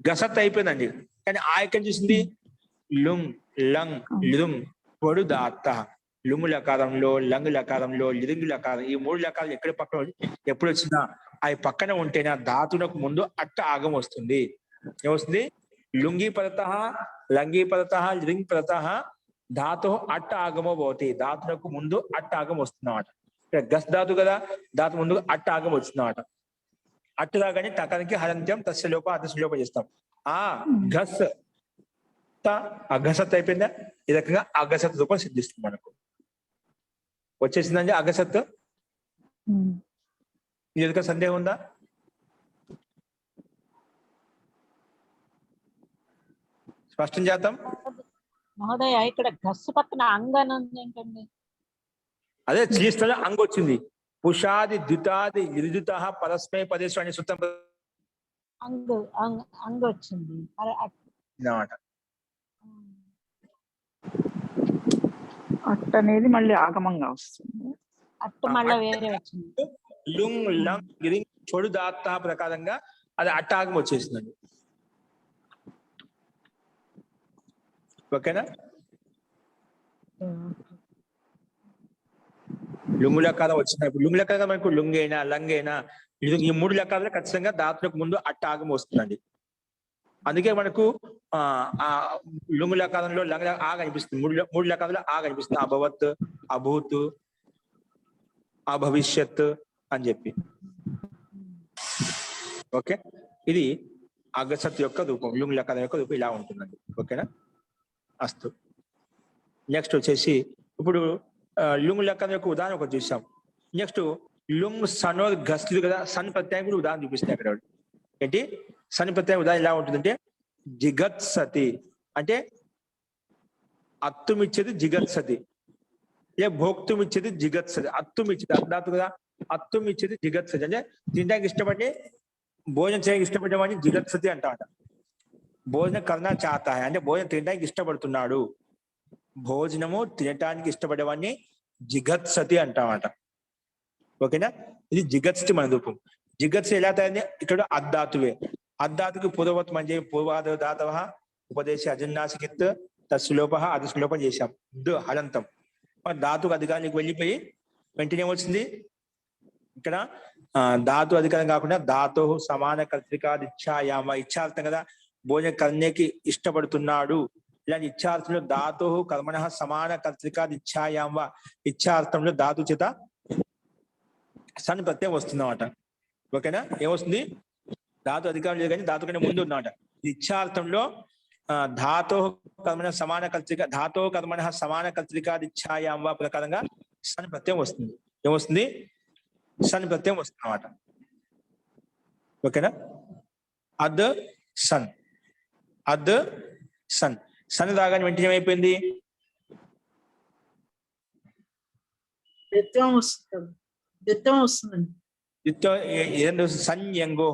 గసత్ అయిపోయిందండి, కానీ ఆ ఎక్కడ చూసింది లుంగ్ లంగ్ లుంగ్ పొడు దాత. లుంగు లకారంలో, లంగు లకారంలో, లిరింగు లకారం, ఈ 3 లకారాలు ఎక్కడ పక్కన ఎప్పుడు వచ్చినా అవి పక్కన ఉంటేనే ధాతునకు ముందు అట్ట ఆగం వస్తుంది. ఏమొస్తుంది? లుంగి పరత, లంగి పరత, లిరింగ్ పరత ధాతు అట్ట ఆగమో పోతాయి. ధాతునకు ముందు అట్ట ఆగం వస్తుందన్నమాట. ఇక్కడ గస్ ధాతు కదా, ధాతు ముందు అట్ట ఆగం వస్తుందన్నమాట. అట్టు రాగానే టకానికి హలంత్యం తస్య లోప అదస్య లోప చేస్తాం. ఆ గస్ అగసత్ అయిపోయిందా? ఈ రకంగా అగసత్ రూపం సిద్ధిస్తుంది మనకు. వచ్చేసిందండి అగసత్. ఎదుక సందేహం ఉందా? స్పష్టం చేద్దాం. మహోదయ ఇక్కడ గస్సు పక్కన అంగ్ అని ఉంది ఏంటండి? అదే శ్రీస్థల అంగ్ వచ్చింది. పుషాది ద్వితాది నిర్దుత పరస్మై పదేశు అనే సూత్రం అంగ్ అంగ్ వచ్చింది అన్నమాట. అట్ట అనేది మళ్ళీ ఆగమంగా వస్తుంది. అట్టు మళ్ళీ వేరే వచ్చింది. లుంగ్ లంగ్ గిరింగ్ చొడు దాత ప్రకారంగా అది అట్టాగం వచ్చేసిందండి. ఓకేనా? లుంగు లకారం వచ్చినప్పుడు లుంగు లకారం మనకు లుంగైనా లంగైనా ఈ 3 లకారాలు ఖచ్చితంగా ధాతులకు ముందు అట్టాగం వస్తుందండి. అందుకే మనకు ఆ లుంగు లకారంలో లంగ ఆ కనిపిస్తుంది, 3 లకారంలో ఆ కనిపిస్తుంది. అభవత్, అభూత్, అభవిష్యత్ అని చెప్పి. ఓకే, ఇది అగసత్ యొక్క రూపం, లుంగు లకారం యొక్క రూపం ఇలా ఉంటుందండి. ఓకేనా? అస్తు. నెక్స్ట్ వచ్చేసి ఇప్పుడు లుంగ్ లకారం యొక్క ఉదాహరణ ఒకటి చూసాం. నెక్స్ట్ లుంగ్ సనోర్ గస్లు కదా, సన్ ప్రత్యయం కూడా ఉదాహరణ చూపిస్తాయి అక్కడ. ఏంటి సన్ ప్రత్యయం ఉదాహరణ ఎలా ఉంటుందంటే జిగత్సతి అంటే అత్తుమిచ్చేది జిగత్సతి, ఏ భోక్తుమిచ్చేది జిగత్సతి. అత్తుమిచ్చేది అర్థాతు కదా, అత్తుమిచ్చేది జిగత్సతి అంటే తినడానికి ఇష్టపడి భోజనం చేయడానికి ఇష్టపడే వాడిని జిగత్సతి అంటాట. భోజనం కర్ణ చాత అంటే భోజనం తినడానికి ఇష్టపడుతున్నాడు, భోజనము తినటానికి ఇష్టపడేవాడిని జిగత్సతి అంటామట. ఓకేనా? ఇది జిగత్సతి మన రూపం. జిగత్సతి ఎలా తయారైంది? ఇక్కడ అద్ధాతువే. అద్ధాతుకి పూర్వవత్ మంజే పూర్వాద ధాతవ ఉపదేశ అజన్నాసికిత్ తస్సులోప అధస్సులోపం చేశాం. హలంతం ధాతుకు అధికారానికి వెళ్ళిపోయి వెంటనే వచ్చింది ఇక్కడ ధాతు అధికారం కాకుండా ధాతు సమాన కర్తృకాది ఇచ్ఛాయామ, ఇచ్ఛార్థం కదా, భోజనం కర్ణేకి ఇష్టపడుతున్నాడు. ఇలాంటి ఇచ్ఛార్థంలో ధాతు కర్మణ సమాన కర్తృకాది ఇచ్ఛాయామ, ఇచ్ఛార్థంలో ధాతు చేత సన్ ప్రత్యయం వస్తుందన్నమాట. ఓకేనా? ఏమొస్తుంది? ధాతు అధికారం లేదు కానీ ధాతు కంటే ముందు ఉన్నమాట. ఇచ్ఛార్థంలో ధాతో కర్మణ సమాన కర్తృక, ధాతో కర్మణ సమాన కర్తృకాది ఇచ్ఛాయామ ప్రకారంగా సన్ ప్రత్యయం వస్తుంది. ఏమొస్తుంది? సన్ ప్రత్యయం వస్తుంది అన్నమాట. ఓకేనా? అద్ సన్, అద్ సన్. సన్ రాగానే వెంటనే ఏమైపోయింది? సంయంగో,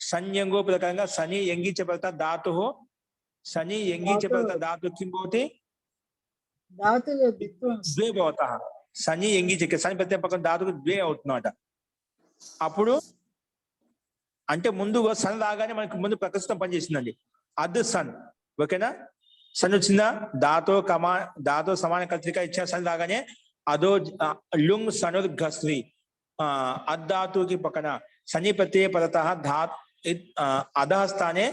సంయంగో ప్రకారంగా శని ఎంగించబడత ధాతు, శని ఎంగించబడత ధాతు కింపోతే ద్వే భవత. శని ఎంగించ శని ప్రత్యయం పక్కన ధాతుకు ద్వే అవుతుందన్నమాట. అప్పుడు అంటే ముందు సన్ రాగానే మనకు ముందు ప్రకృతం పనిచేసిందండి. అద్ సన్. ఓకేనా? సన్ వచ్చిందా? ధాతో సమాన కర్తృక ఇచ్చిన సన్ రాగానే అదో లుంగ్ సనుర్ ఘస్వి అద్ధాతుకి పక్కన శని ప్రత్యయ పదత ధాత్ అధస్థానే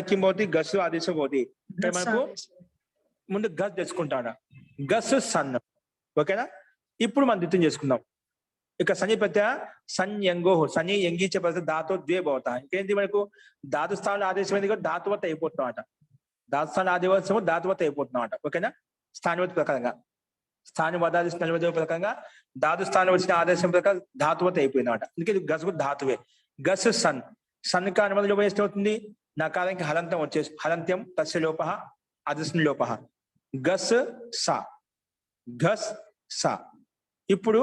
కిం భవతి గస్ ఆదేశం భవతి. ఇక్కడ మనకు ముందు గస్ తెచ్చుకుంటాడు, గస్ సన్. ఓకేనా? ఇప్పుడు మనం ద్వితీయం చేసుకుందాం. ఇక శని ప్రత్యయ సంయంగో, శని ఎంగించబడితే ధాతో ద్వే భవత. ఇంకేంటి మనకు ధాతు స్థానంలో ఆదేశమైంది కూడా ధాతువత్ అయిపోతున్నమాట. ధాతు స్థానం ఆదేశము ధాతువత్ అయిపోతున్నమాట. ఓకేనా? స్థానివత్ ప్రకారంగా స్థానివాదాదేశం ప్రకారంగా ధాతు స్థానం వచ్చిన ఆదేశం ప్రకారం ధాతువత్ అయిపోయిందన్నమాట. అందుకే గస్ ధాతువే. గస్ సన్, సన్ కా అనుమతి లోపం చేస్తే అవుతుంది నకారానికి హలంతం వచ్చేసి హలంత్యం తస్య లోప అదస్మి లోప. గస్ సా, గస్ సా. ఇప్పుడు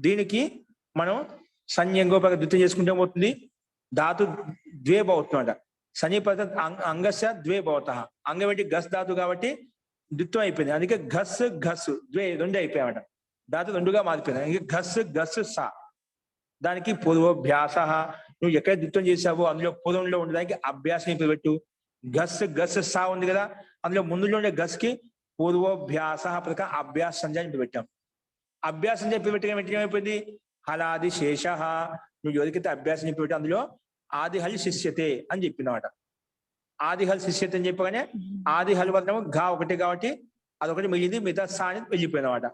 దీనికి మనం సంయంగోపక ద్వితీయం చేసుకుంటే అవుతుంది ధాతు ద్వే భవతున్నమాట. సన్నిపత అంగస్య ద్వే భవత. అంగం ఏంటి గస్ ధాతు కాబట్టి ద్విత్వం అయిపోయింది. అందుకే ఘస్ ఘస్ ద్వే రెండు అయిపోయామట. ధాతు రెండుగా మారిపోయింది. అందుకే ఘస్ ఘస్ సా. దానికి పూర్వభ్యాస. నువ్వు ఎక్కడ ద్విత్వం చేసావో అందులో పూర్వంలో ఉండడానికి అభ్యాసం పెట్టు. గస్ గస్ సా ఉంది కదా, అందులో ముందులో ఉండే గస్ కి పూర్వభ్యాస ప్రకారం అభ్యాస సంజాని పెట్టాం. అభ్యాసం చెప్పి పెట్టిన వెంటనే ఏమైపోయింది? హలాది శేష. నువ్వు ఎవరికైతే అభ్యాసం చెప్పి పెట్టి అందులో ఆది హల్ శిష్యతే అని చెప్పినమాట. ఆది హల్ శిష్యతే అని చెప్పగానే ఆది హల్ వర్ణము ఘా ఒకటి కాబట్టి అదొకటి మిగిలింది, మిగతా సా అని వెళ్ళిపోయినమాట.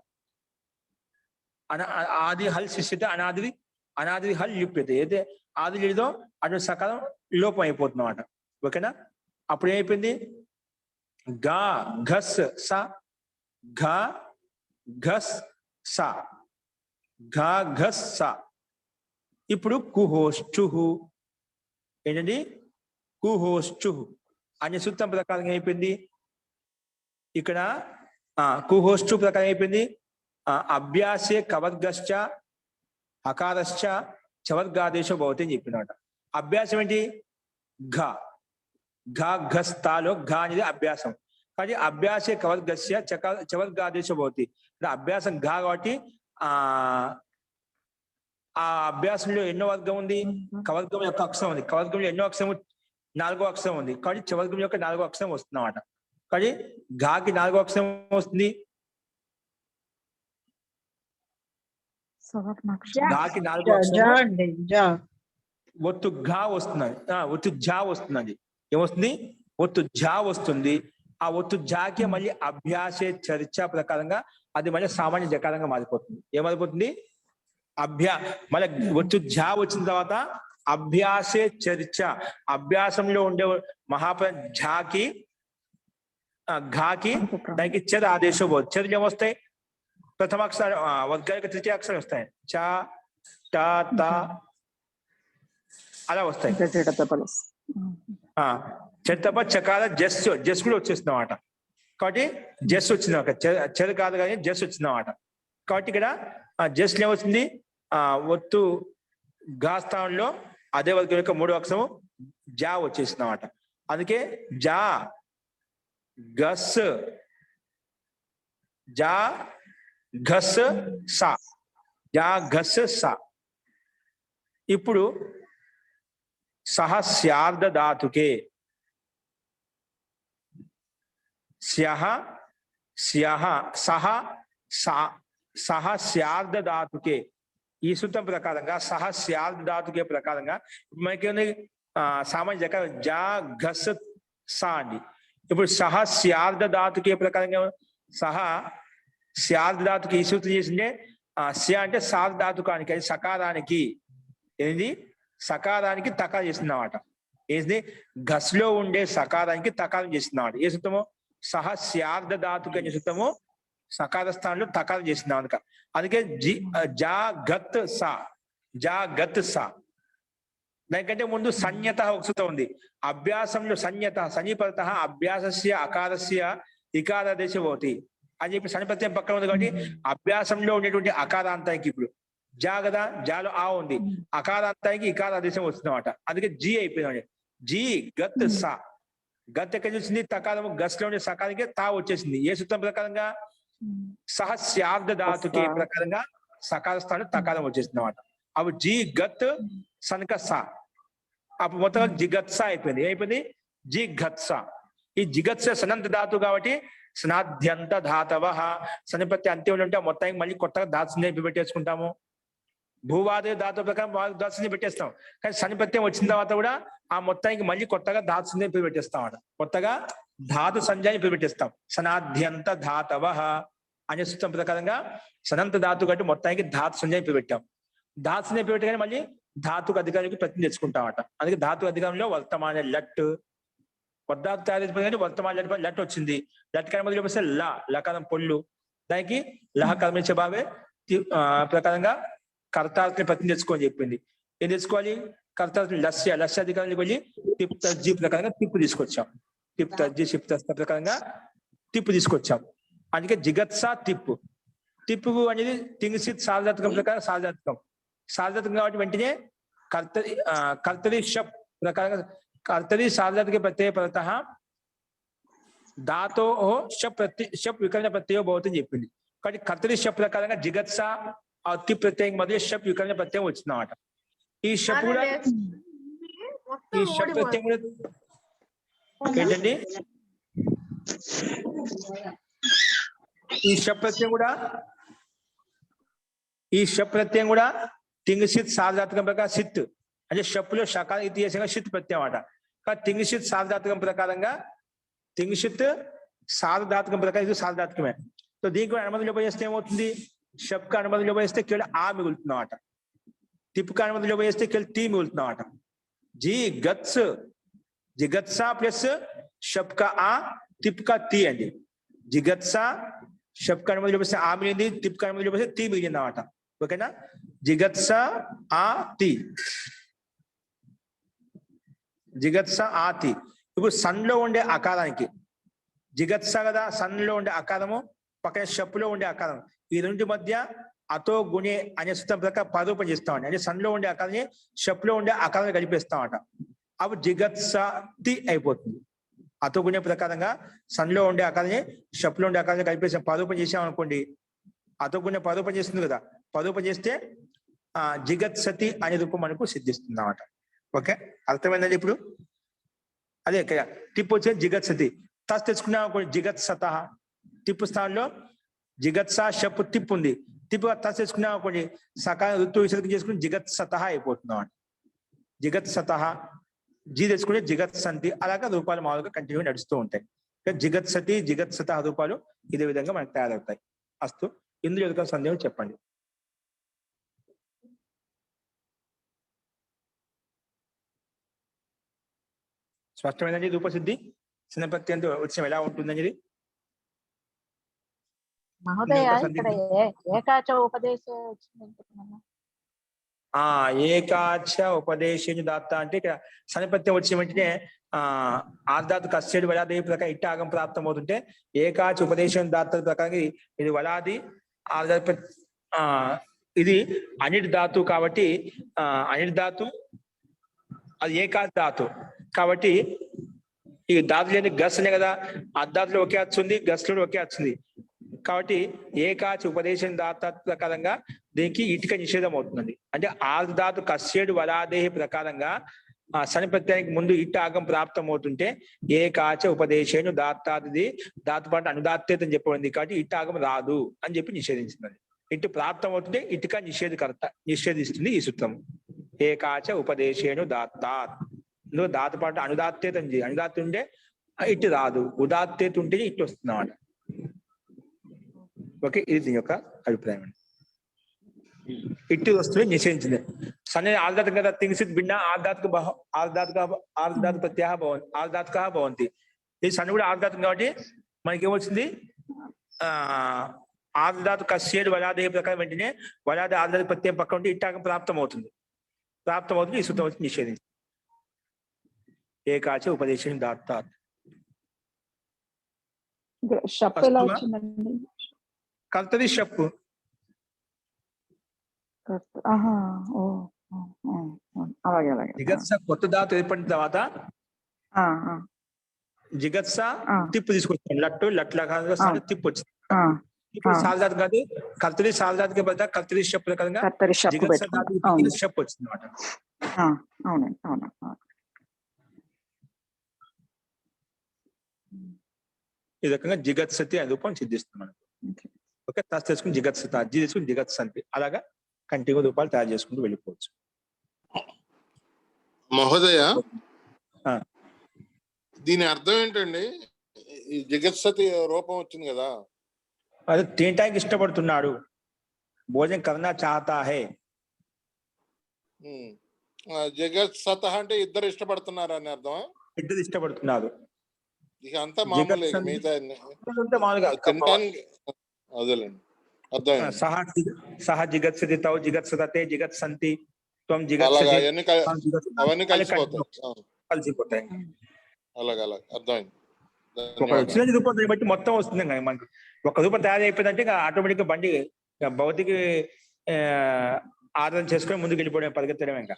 ఆది హల్ శిష్యతే అనాది అనాది హల్ లిప్యతే. అయితే ఆది లేదో అటు సకాలం లోపం అయిపోతున్నమాట. ఓకేనా? అప్పుడు ఏమైపోయింది? గా ఘస్ సా, ఘా ఘస్ సా, ఘా ఘస్ సా. ఇప్పుడు కుహోశ్చుహు ఏంటండి? కుహోశ్చుహు అనే సూత్రం ప్రకారం అయిపోయింది. ఇక్కడ కుహోశ్చు ప్రకారం అయిపోయింది. అభ్యాసే కవర్గశ్చ అకారశ్చ చవర్గాదేశ భవతి అని చెప్పినమాట. అభ్యాసం ఏంటి? ఘ ఘా ఘస్తాలో ఘా అనేది అభ్యాసం. కానీ అభ్యాసే కవర్గస్య చవర్గాదేశ భవతి. అభ్యాసం ఘా కాబట్టి ఆ అభ్యాసంలో ఎన్నో వర్గం ఉంది? కవర్గం యొక్క అక్షరం ఉంది. కవర్గంలో ఎన్నో అక్షరం? 4వ అక్షరం ఉంది. కాబట్టి చవర్గం యొక్క 4వ అక్షరం వస్తుందన్నమాట. కానీ ఘాకి 4వ అక్షరం వస్తుంది. ఘాకి 4వ అక్షరం ఒత్తు ఘా వస్తున్నది, ఒత్తు జా వస్తున్నది. ఏమొస్తుంది? ఒత్తు జా వస్తుంది. ఆ ఒత్తు జాకి మళ్ళీ అభ్యాసే చర్చ ప్రకారంగా అది మళ్ళీ సామాన్య జకారంగా మారిపోతుంది. ఏమైపోతుంది? మళ్ళీ ఒత్తు జా వచ్చిన తర్వాత అభ్యాసే చర్చ. అభ్యాసంలో ఉండే ఝాకి ఘాకి దానికి చర్ ఆదేశం పోతుంది. చర్యలు ఏమొస్తాయి? ప్రథమ అక్షరం వర్గానికి తృతీయ అక్షరం వస్తాయి. చ ట త అలా వస్తాయి. చెత్తప చకాల జస్ జస్ కూడా వచ్చేస్తుంది అన్నమాట. కాబట్టి జస్ వచ్చింది, చెరు కాదు కానీ జస్ వచ్చింది అన్నమాట. కాబట్టి ఇక్కడ జస్ ఏమొచ్చింది? ఒత్తు గా స్థానంలో అదే వర్గం యొక్క 3వ అక్షరం జా వచ్చేసింది అన్నమాట. అందుకే జా గస్ జా ఘస్ సా, జా ఘస్ సా. ఇప్పుడు సహ స్యార్ధ ధాతుకే స్యహ స్యహ సహ సహ స్యార్ధ ధాతుకే. ఈ సూత్రం ప్రకారంగా సహ స్యార్ధ ధాతుకే ప్రకారంగా మనకి సామాన్య జక జా ఘస్ సా అండి. ఇప్పుడు సహ స్యార్ధ ధాతుకే ప్రకారంగా సహ స్యార్ధ ధాతుకి ఈ సూత్రం చేసిందే స్య అంటే సార్ధ ధాతుకానికి, అది సకారానికి ఏంది? సకారానికి తకారం చేసిందన్నమాట. ఏంది? ఘస్లో ఉండే సకారానికి తకారం చేసిందన్నమాట. ఏ సూత్రము? సహ స్యార్ధ ధాతుక అనే సూత్రము సకార స్థానంలో తకారం చేసింది. అందుకే జా గత్ సా, జా గత్ సా. దానికంటే ముందు సన్యత ఒక సూత్రం ఉంది. అభ్యాసంలో సన్యత సన్నిపత అభ్యాసస్య అకారస్య ఇకారాదేశ భవతి అని చెప్పి సన్నిపత్యం పక్కన ఉంది. కాబట్టి అభ్యాసంలో ఉండేటువంటి అకారాంతానికి ఇప్పుడు జా కదా, జాలో ఆ ఉంది, అకారాంతానికి ఇకారాదేశం వస్తుంది అన్నమాట. అందుకే జీ అయిపోయింది. జీ గత్ సా. గత్ ఎక్కడ చూసింది? తకారము గస్ లో ఉండే సకారానికి తా వచ్చేసింది. ఏ సూత్రం ప్రకారంగా? సహ స్యార్ధ ధాతుకే ప్రకారంగా సకార స్థానం తకారం వచ్చేసింది అన్నమాట. అప్పుడు జీ గత్ సనక సా. అప్పుడు మొత్తం జిగత్స అయిపోయింది. ఏమైపోయింది? జిగత్స. ఈ జిగత్స సనంత ధాతు కాబట్టి స్నాద్యంత ధాతవ. సనిపత్తి అంత్యం ఉంటే మొత్తానికి మళ్ళీ కొత్తగా ధాతుని పెట్టేసుకుంటాము. భూవాదే ధాతు ప్రకారం ధాతుని పెట్టేస్తాం. కానీ సనిపత్యం వచ్చిన తర్వాత కూడా ఆ మొత్తానికి మళ్ళీ కొత్తగా ధాతుని పెట్టేస్తాం అన్నమాట. కొత్తగా ధాతు సంజాని పెట్టేస్తాం. సనాద్యంత ధాతవ అనే సూత్రం ప్రకారంగా సనంత ధాతు కాబట్టి మొత్తానికి ధాతు సంజాని పెట్టాం. ధాతు సంజాని పెట్టగానే మళ్ళీ ధాతుకు అధికారానికి ప్రతి తెచ్చుకుంటామట. అందుకే ధాతు అధికారంలో వర్తమాన లట్ వద్దాతు తయారు వర్తమాన లట్ వచ్చింది. లట్ కర్మ వస్తే లకారం పొల్లు, దానికి లహ కర్మించే బావే ప్రకారంగా కర్తార్థని ప్రతి తెచ్చుకోని చెప్పింది. ఏం తెచ్చుకోవాలి? కర్తార్థ లస్య అధికారానికి వెళ్ళి టిప్ తజ్జీ ప్రకారంగా తిప్పు తీసుకొచ్చాం. టిప్ తజ్జీ షిప్ తస్త ప్రకారంగా తిప్పు తీసుకొచ్చాం. అందుకే జిగత్సా తిప్పు. తిప్పు అనేది తింగ్సిత్ సార్వధాతుకం ప్రకారం సార్వధాతుకం కాబట్టి వెంటనే कर्तरी शप प्रकार कर्तरी सार्वधातुक प्रत्यय परतः धातो शप विकर्ण प्रत्ययो भवति చెప్పింది. కాబట్టి కర్తరి షప్ ప్రకారంగా జిగత్స అతి ప్రత్యయం మధ్య షప్ వికరణ ప్రత్యయం వచ్చిందన్నమాట. ఈ షప్ కూడా ఈ షప్ ప్రత్యయం కూడా ఏంటండి ఈ షప్ ప్రత్యయం కూడా తింగసిత్ సార్వధాతుకం ప్రకారం సిత్ అంటే షప్పులో షకాల ఇతిహాసంగా షిత్ ప్రత్యయం అన్నమాట. కానీ తింగసిత్ సార్వధాతుకం ప్రకారంగా తింగసిత్ సార్వధాతుకం ప్రకారం ఇది సార్వధాతుకమే. సో దీనికి అనుమతి లోపేస్తే ఏమవుతుంది? షప్కి అనుమతి లోపేస్తే కేవలం ఆ మిగులుతుంది అన్నమాట. తిప్పుకి అనుమతి లోపేస్తే కేవలం టీ మిగులుతుంది అన్నమాట. జిగత్స ప్లస్ షప్క ఆ తిప్కా టీ అండి. జిగత్స షప్క అనుమతి లోపేస్తే ఆ మిగిలింది, తిప్క అనుమతి లోపేస్తే టీ మిగిలింది అన్నమాట. ఓకేనా? జిగత్స ఆ టీ, జిగత్స ఆ టీ. ఇప్పుడు సన్లో ఉండే అకారానికి జిగత్స కదా, సన్లో ఉండే అకారము పక్కన షప్పులో ఉండే అకారం, ఈ రెండు మధ్య అతో గుణే అనే సూత్రం ప్రకారం పదరూపం చేస్తామండి. అంటే సన్లో ఉండే అకారాన్ని షప్పులో ఉండే అకారాన్ని కలిపేస్తామట. అప్పుడు జిగత్సతి అయిపోతుంది. అతో గుణే ప్రకారంగా సన్లో ఉండే అకారాన్ని షప్పులో ఉండే అకారాన్ని కలిపేసాం, పదరూపం చేసాం అనుకోండి. అతో గుణే పదరూపం చేస్తుంది కదా, పదరూపం చేస్తే జిగత్సతి అనే రూపం మనకు సిద్ధిస్తుంది అన్నమాట. ఓకే, అర్థమైందండి ఇప్పుడు? అదే టిప్పు వచ్చే జిగత్సతి. తస్ తెచ్చుకున్నాం అనుకోండి, జిగత్సత. తిప్పు స్థానంలో జిగత్స షప్పు తిప్పు ఉంది, తిప్పుగా తస్ తెచ్చుకున్నాం అనుకోండి, సకాల ఋతు విసర్గం చేసుకుని జిగత్సత అయిపోతుంది అన్నమాట. జిగత్సత జీ తెచ్చుకుంటే జిగత్సంతి, అలాగా రూపాలు మామూలుగా కంటిన్యూ నడుస్తూ ఉంటాయి. జిగత్సతి జిగత్సత రూపాలు ఇదే విధంగా మనకు తయారవుతాయి. అస్తు, ఇందులో ఎదుర్కొన్న సందేహం చెప్పండి. స్పష్టమైనది రూపసిద్ధి చిన్న ప్రత్యయంతో వచ్చిన ఎలా ఉంటుందని? మహోదయ ఇక్కడ ఏకాచ ఉపదేశం వచ్చింది. ఏకాచ ఉపదేశం దాత అంటే ఇక్కడ సనిపత్యం వచ్చిన వెంటనే ఆర్ధాతు కస్యడు వలాది ప్రకారం ఇట్ట ఆగం ప్రాప్తం అవుతుంటే ఏకాచ ఉపదేశం దాత ప్రకారం ఇది వలాది ఆర్ధాతు ఇది అనిట్ ధాతు కాబట్టి అనిట్ ధాతు అది ఏకాచ ధాతు కాబట్టి ఈ ధాతు లేని గస్ అనే కదా, అర్ధాతులో ఒకే వచ్చింది, గస్లో ఒకే వచ్చింది కాబట్టి ఏకాచ ఉపదేశం దాత ప్రకారంగా దీనికి ఇటుక నిషేధం అవుతుంది. అంటే ఆర్ధాతు కస్యేడు వలాదేహి ప్రకారంగా సని ప్రత్యయానికి ముందు ఇట్ట ఆగం ప్రాప్తం అవుతుంటే ఏకాచ ఉపదేశేను దాతాది దాతు పాటు అనుదాత్తేత అని చెప్పబడింది కాబట్టి ఇట్ట ఆగం రాదు అని చెప్పి నిషేధించింది. ఇటు ప్రాప్తం అవుతుంటే ఇటుక నిషేధిస్తుంది ఈ సూత్రం. ఏకాచ ఉపదేశేను దాతాత్, ఇందులో దాత పాటు అనుదాత్తేత అనుదాత్త ఉంటే ఇటు రాదు, ఉదాత్తేత ఉంటేనే ఇటు వస్తుంది అన్నమాట. ఓకే, ఇది దీని యొక్క అభిప్రాయం అండి. ఇట్టి వస్తువు నిషేధించింది. సన్ని ఆర్ధాత్ కదా తింగ్సిత్ భిన్న ఆర్ధాతు ప్రత్యయ భవంతి. ఈ సన్ని కూడా ఆర్ధాతం కాబట్టి మనకి ఏమొచ్చింది? ఆర్ధాతు కస్యేడు వలాదేహ ప్రకారం వెంటనే వలాది ఆర్ధాతు ప్రత్యయం పక్క ఉంటే ఇట్టాగం ప్రాప్తం అవుతుంది. ఈ సూత్రం వచ్చి నిషేధించింది. ఏకాచ ఉపదేశం దాతాత్. షప్ ఎలా వచ్చిందండి? కర్తరి షప్పు. జిగత్స కొత్త ధాతు ఏర్పడిన తర్వాత జిగత్స తిప్పు తీసుకొచ్చాం. లట్టు లట్ల తిప్పు వచ్చింది. ఇప్పుడు సాల్దాత్ కాదు, కర్తరి సాల్దాత్కి బదులు కర్తరి షప్ ప్రకారంగా జిగత్స ధాతు షప్ వచ్చింది అన్నమాట. ఈ రకంగా జిగత్సతి అనే రూపం సిద్ధిస్తుంది మనకు. ఓకే, తస్ తెచ్చుకుని జిగత్సత, జీ తెచ్చుకుని జిగత్సంతి, అలాగా కంటిన్యూ రూపాలు తయారు చేసుకుంటూ వెళ్ళిపోవచ్చు. మహోదయ, దీని అర్థం ఏంటండి? ఈ జిగత్సతి రూపం వచ్చింది కదా, అది తినటానికి ఇష్టపడుతున్నాడు, భోజనం కర్నా చాహతా హై. జగత్సత అంటే ఇద్దరు ఇష్టపడుతున్నారు అని అర్థమా? ఇద్దరు ఇష్టపడుతున్నారు. ఇక అంతా మామూలు మిగతా తినటానికి అదేలేండి అర్థమైంది. సహ జిగత్సతి తౌ జిగత్సతే జిగత్సంతి త్వం అలాగా జిగత్సతి అవన్నీ కలిసిపోతాయి. అలాగే అర్థమైంది. ఒక వచ్చిన రూపం బట్టి మొత్తం వస్తుంది. మనకి ఒక రూపం తయారు అయిపోయిందంటే ఆటోమేటిక్ గా బండి భౌతిక ఆదరణ చేసుకొని ముందుకు వెళ్ళిపోవడం, పరిగెత్తడం. ఇంకా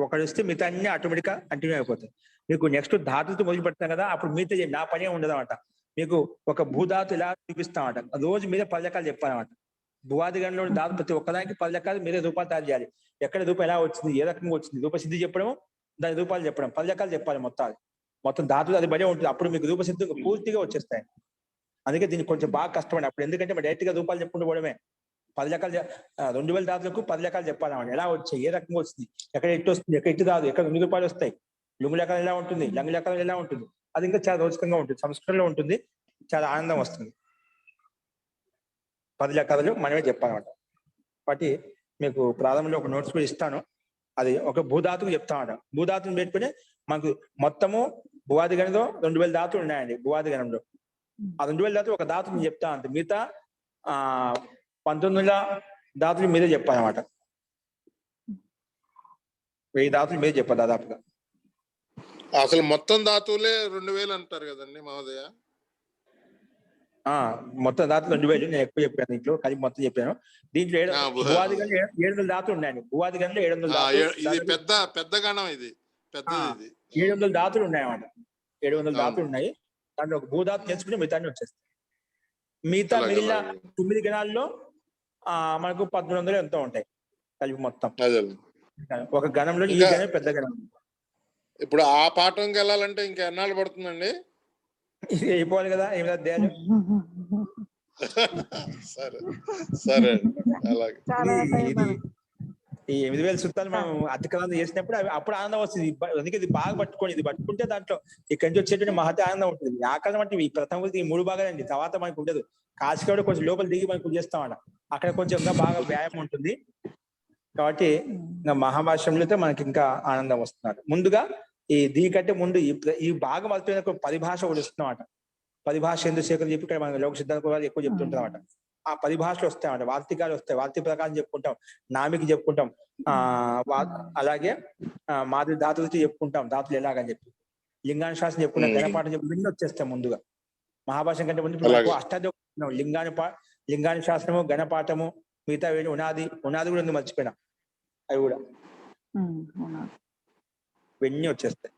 ఒకడు వస్తే మిగతా అన్ని ఆటోమేటిక్ గా కంటిన్యూ అయిపోతాయి. మీకు నెక్స్ట్ ధాతుతో మొదలు పెడతాం కదా, అప్పుడు మిగతా నా పనే ఉండదు అనమాట. మీకు ఒక భూధాతు ఇలా చూపిస్తామట, రోజు మీరే 10 లెక్కలు చెప్పాలన్నమాట. భూవాది గణంలో ధాతు ప్రతి ఒక్కదానికి 10 లెక్కలు మీరే రూపాయలు తయారు చేయాలి. ఎక్కడ రూపాయి ఎలా వచ్చింది, ఏ రకంగా వచ్చింది, రూపసిద్ధి చెప్పడం, దాని రూపాయలు చెప్పడం, 10 లెక్కలు చెప్పాలి మొత్తం ధాతులు అది బడే ఉంటుంది. అప్పుడు మీకు రూపసిద్ధి పూర్తిగా వచ్చేస్తాయి. అందుకే దీనికి కొంచెం బాగా కష్టపడి అప్పుడు, ఎందుకంటే డైరెక్ట్ గా రూపాయలు చెప్పుకుంటూ పోవడమే. 10 లెక్కలు 2000 ధాతులకు 10 లెక్కలు చెప్పాలన్నమాట. ఎలా వచ్చాయి, ఏ రకంగా వస్తుంది, ఎక్కడ ఎట్టు వస్తుంది, ఎక్కడ ఎట్టు రాదు, ఎక్కడ 2 రూపాయలు వస్తాయి, లుంగు లెక్కలు ఎలా ఉంటుంది, లంగు లెక్కలు ఎలా ఉంటుంది, అది ఇంకా చాలా రోచకంగా ఉంటుంది. సంస్కృతంలో ఉంటుంది, చాలా ఆనందం వస్తుంది. 10 లెక్కలు మనమే చెప్పాలన్నమాట. కాబట్టి మీకు ప్రారంభంలో ఒక నోట్స్ కూడా ఇస్తాను, అది ఒక భూధాతుకు చెప్తామట. భూధాతుని పెట్టుకుని మనకు మొత్తము భూవాది గణంలో 2000 ధాతులు ఉన్నాయండి. భూవాది గణంలో ఆ 2000 ధాతులు ఒక ధాతుని చెప్తా అంత, మిగతా 1900 ధాతులు మీరే చెప్పాలన్నమాట. 1000 ధాతులు మీరే చెప్పాలి దాదాపుగా. అసలు మొత్తం ధాతువులే 2000 అంటారు కదండి మహోదయ? మొత్తం ధాతులు 2000 నేను ఎక్కువ చెప్పాను, దీంట్లో కలిపి మొత్తం చెప్పాను. దీంట్లో భూవాది గణంలో 700 ధాతులు ఉన్నాయండి. భూవాది గణంలో 700 ఇది పెద్ద గణం, ఇది పెద్దది. 700 ధాతులు ఉన్నాయన్నమాట. 700 ధాతులు ఉన్నాయి. దాంట్లో ఒక భూధాతు నేర్చుకుని మిగతా వచ్చేస్తాయి. మిగతా మిగిలిన 9 గణాల్లో మనకు 1300 ఎంతో ఉంటాయి కలిపి మొత్తం. ఒక గణంలో ఈ గణం పెద్ద గణం. ఇప్పుడు ఆ పాఠంకి వెళ్ళాలంటే ఇంకా ఎన్నాళ్ళు పడుతుందండి? ఇది అయిపోవాలి కదా, ఏమి అధ్యాయులు. సరే అలాగే. ఈ 8000 సూత్రాలు మనం అతిక్రాంతం చేసినప్పుడు అప్పుడు ఆనందం వస్తుంది. అందుకే ఇది బాగా పట్టుకోండి, ఇది పట్టుకుంటే దాంట్లో ఇక్కడి నుంచి వచ్చేటువంటి మహతి ఆనందం ఉంటుంది. ఆకాశం అంటే ఈ ప్రథమ ఈ 3 భాగాలండి, తర్వాత మనకు ఉండదు. కాశీకాడు కొంచెం లోపల దిగి మనకు చేస్తామట, అక్కడ కొంచెం బాగా వ్యాయామం ఉంటుంది. కాబట్టి ఇంకా మహాభాష్యంలో మనకి ఇంకా ఆనందం వస్తున్నారు. ముందుగా దీనికంటే ముందు ఈ భాగం అర్థమైన పరిభాష ఒకటి వస్తుందన్నమాట. పరిభాష ఎందుకు సేకరణ చెప్పి ఇక్కడ మన లోక సిద్ధాంత ఎక్కువ చెప్తుంటారు అన్నమాట. ఆ 10 భాషలు వస్తాయన్నమాట, వార్తికాలు వస్తాయి, వార్తి ప్రకారం చెప్పుకుంటాం, నామికి చెప్పుకుంటాం, అలాగే మాది ధాతులు చెప్పుకుంటాం, ధాతులు ఎలాగని చెప్పి లింగాని శాస్త్రం చెప్పుకుంటాం, గణపాఠం చెప్పి ఇవన్నీ వచ్చేస్తాం ముందుగా. మహాభాష్యం కంటే ముందు అష్టాధ్యాయం లింగాని శాస్త్రము, గణపాఠము, మిగతా ఉనాది కూడా ఉంది, మర్చిపోయినా అవి కూడా ఇవన్నీ వచ్చేస్తాయి.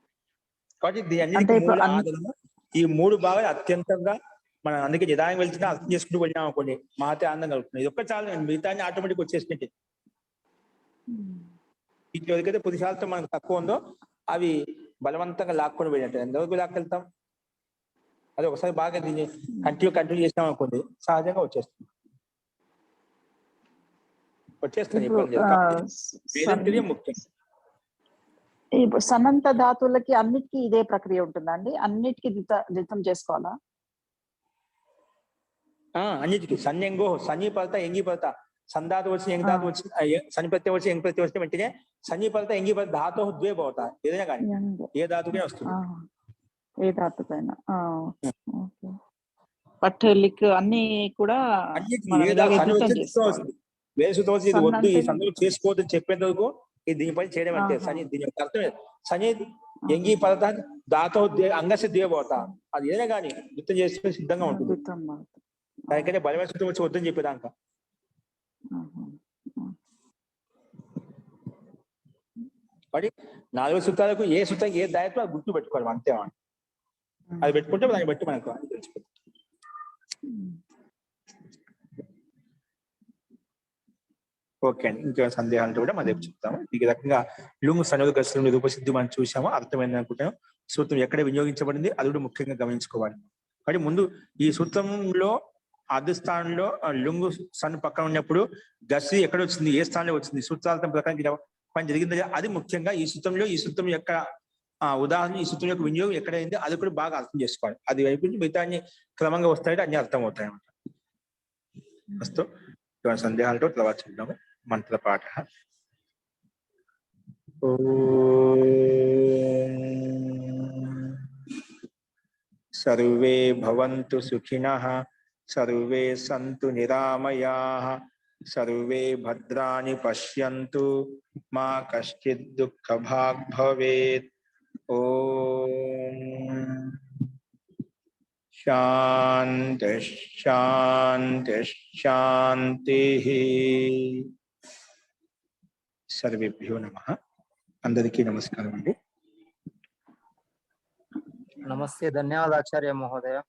కాబట్టి దీనికి మూల ఆధారము ఈ 3 భాగాలు అత్యంతంగా మనం అందుకే నిదానం వెళ్తున్నా అర్థం చేసుకుంటూ వెళ్ళినాం అనుకోండి, మాతే ఆనందం కలుగుతుంది. ఇది ఒక్క చాలు, మిగతా ఆటోమేటిక్ వచ్చేసినట్టే. వీటిలో ఏదైతే పురుషాలతో మనకు తక్కువ ఉందో అవి బలవంతంగా లాక్కొని వెళ్ళినట్టు. ఎంతవరకు లాక్కెళ్తాం, అది ఒకసారి బాగా దీన్ని కంటిన్యూ చేసినాం అనుకోండి, సహజంగా వచ్చేస్తుంది. ముఖ్యం. సనంత ధాతువులకి అన్నిటికీ ఇదే ప్రక్రియ ఉంటుందండి? అన్నిటికీ దితం చేసుకోవాలా? అన్నిటికీ సన్యంగో సన్నిపలత ఎంగిపలత, సంధాతు వచ్చి ఎంగి ధాతు వచ్చి సన్నిపత్తి వచ్చి ఎంగి ప్రతి వచ్చిన వెంటనే సన్నిపలత ఎంగిపలత ధాతు ద్వే భవత, ఏదైనా కానీ ఏ ధాతుకే వస్తుంది, ఏ ధాతుకైనా. బట్ లిక్ అన్ని కూడా వేసుతో ఇది వద్దు, ఈ సందులో చేసుకోవద్దు చెప్పేంత వరకు ఇది దీనిపై చేయడం అంటే సని. దీని యొక్క అర్థం సని ఎంగి పలత ధాతో అంగస్య ద్వే భవత, అది ఏదైనా కానీ నృత్యం చేస్తే సిద్ధంగా ఉంటుంది. దానికంటే బలమైన సూత్రం వచ్చి వద్దని చెప్పేదాక. కాబట్టి 4 సూత్రాలకు ఏ సూత్రం ఏ దాయత్వం అది గుర్తు పెట్టుకోవాలి అంతే. అది పెట్టుకుంటే దాన్ని బట్టి మనకు తెలిసిపోతుంది. ఓకే అండి, ఇంకేమైనా సందేహాలు కూడా మనం రేపు చెప్తాము. ఈ రకంగా లుంగు సనుగు గస్సులు రూపసిద్ధి మనం చూసాము, అర్థమైంది అనుకుంటాము. సూత్రం ఎక్కడ వినియోగించబడింది అది కూడా ముఖ్యంగా గమనించుకోవాలి. కాబట్టి ముందు ఈ సూత్రంలో ఆది స్థానంలో లుంగు సన్ పక్కన ఉన్నప్పుడు గస్సు ఎక్కడ వచ్చింది, ఏ స్థానంలో వచ్చింది, సూత్రార్థం ప్రకారం పని జరిగింది, అది ముఖ్యంగా ఈ సూత్రం యొక్క ఉదాహరణ, ఈ సూత్రం యొక్క వినియోగం ఎక్కడైంది అది కూడా బాగా అర్థం చేసుకోవాలి. అది అయిపోయింది, మిగతా అన్ని క్రమంగా వస్తాయంటే అన్ని అర్థం అవుతాయి అన్నమాట. వస్తూ ఇటువంటి సందేహాలతో తర్వాత చూద్దాము. మంత్రపాఠ. సర్వే భవంతు సుఖినః, సర్వే సంతు నిరామయాః, సర్వే భద్రాణి పశ్యంతు, మా కశ్చిద్ దుఃఖభాగ్ భవేత్. ఓం శాంతి శాంతి శాంతి. సర్వేభ్యో నమః. అందరికీ నమస్కారం అండి. నమస్తే, ధన్యవాదాలు ఆచార్య మహోదయ.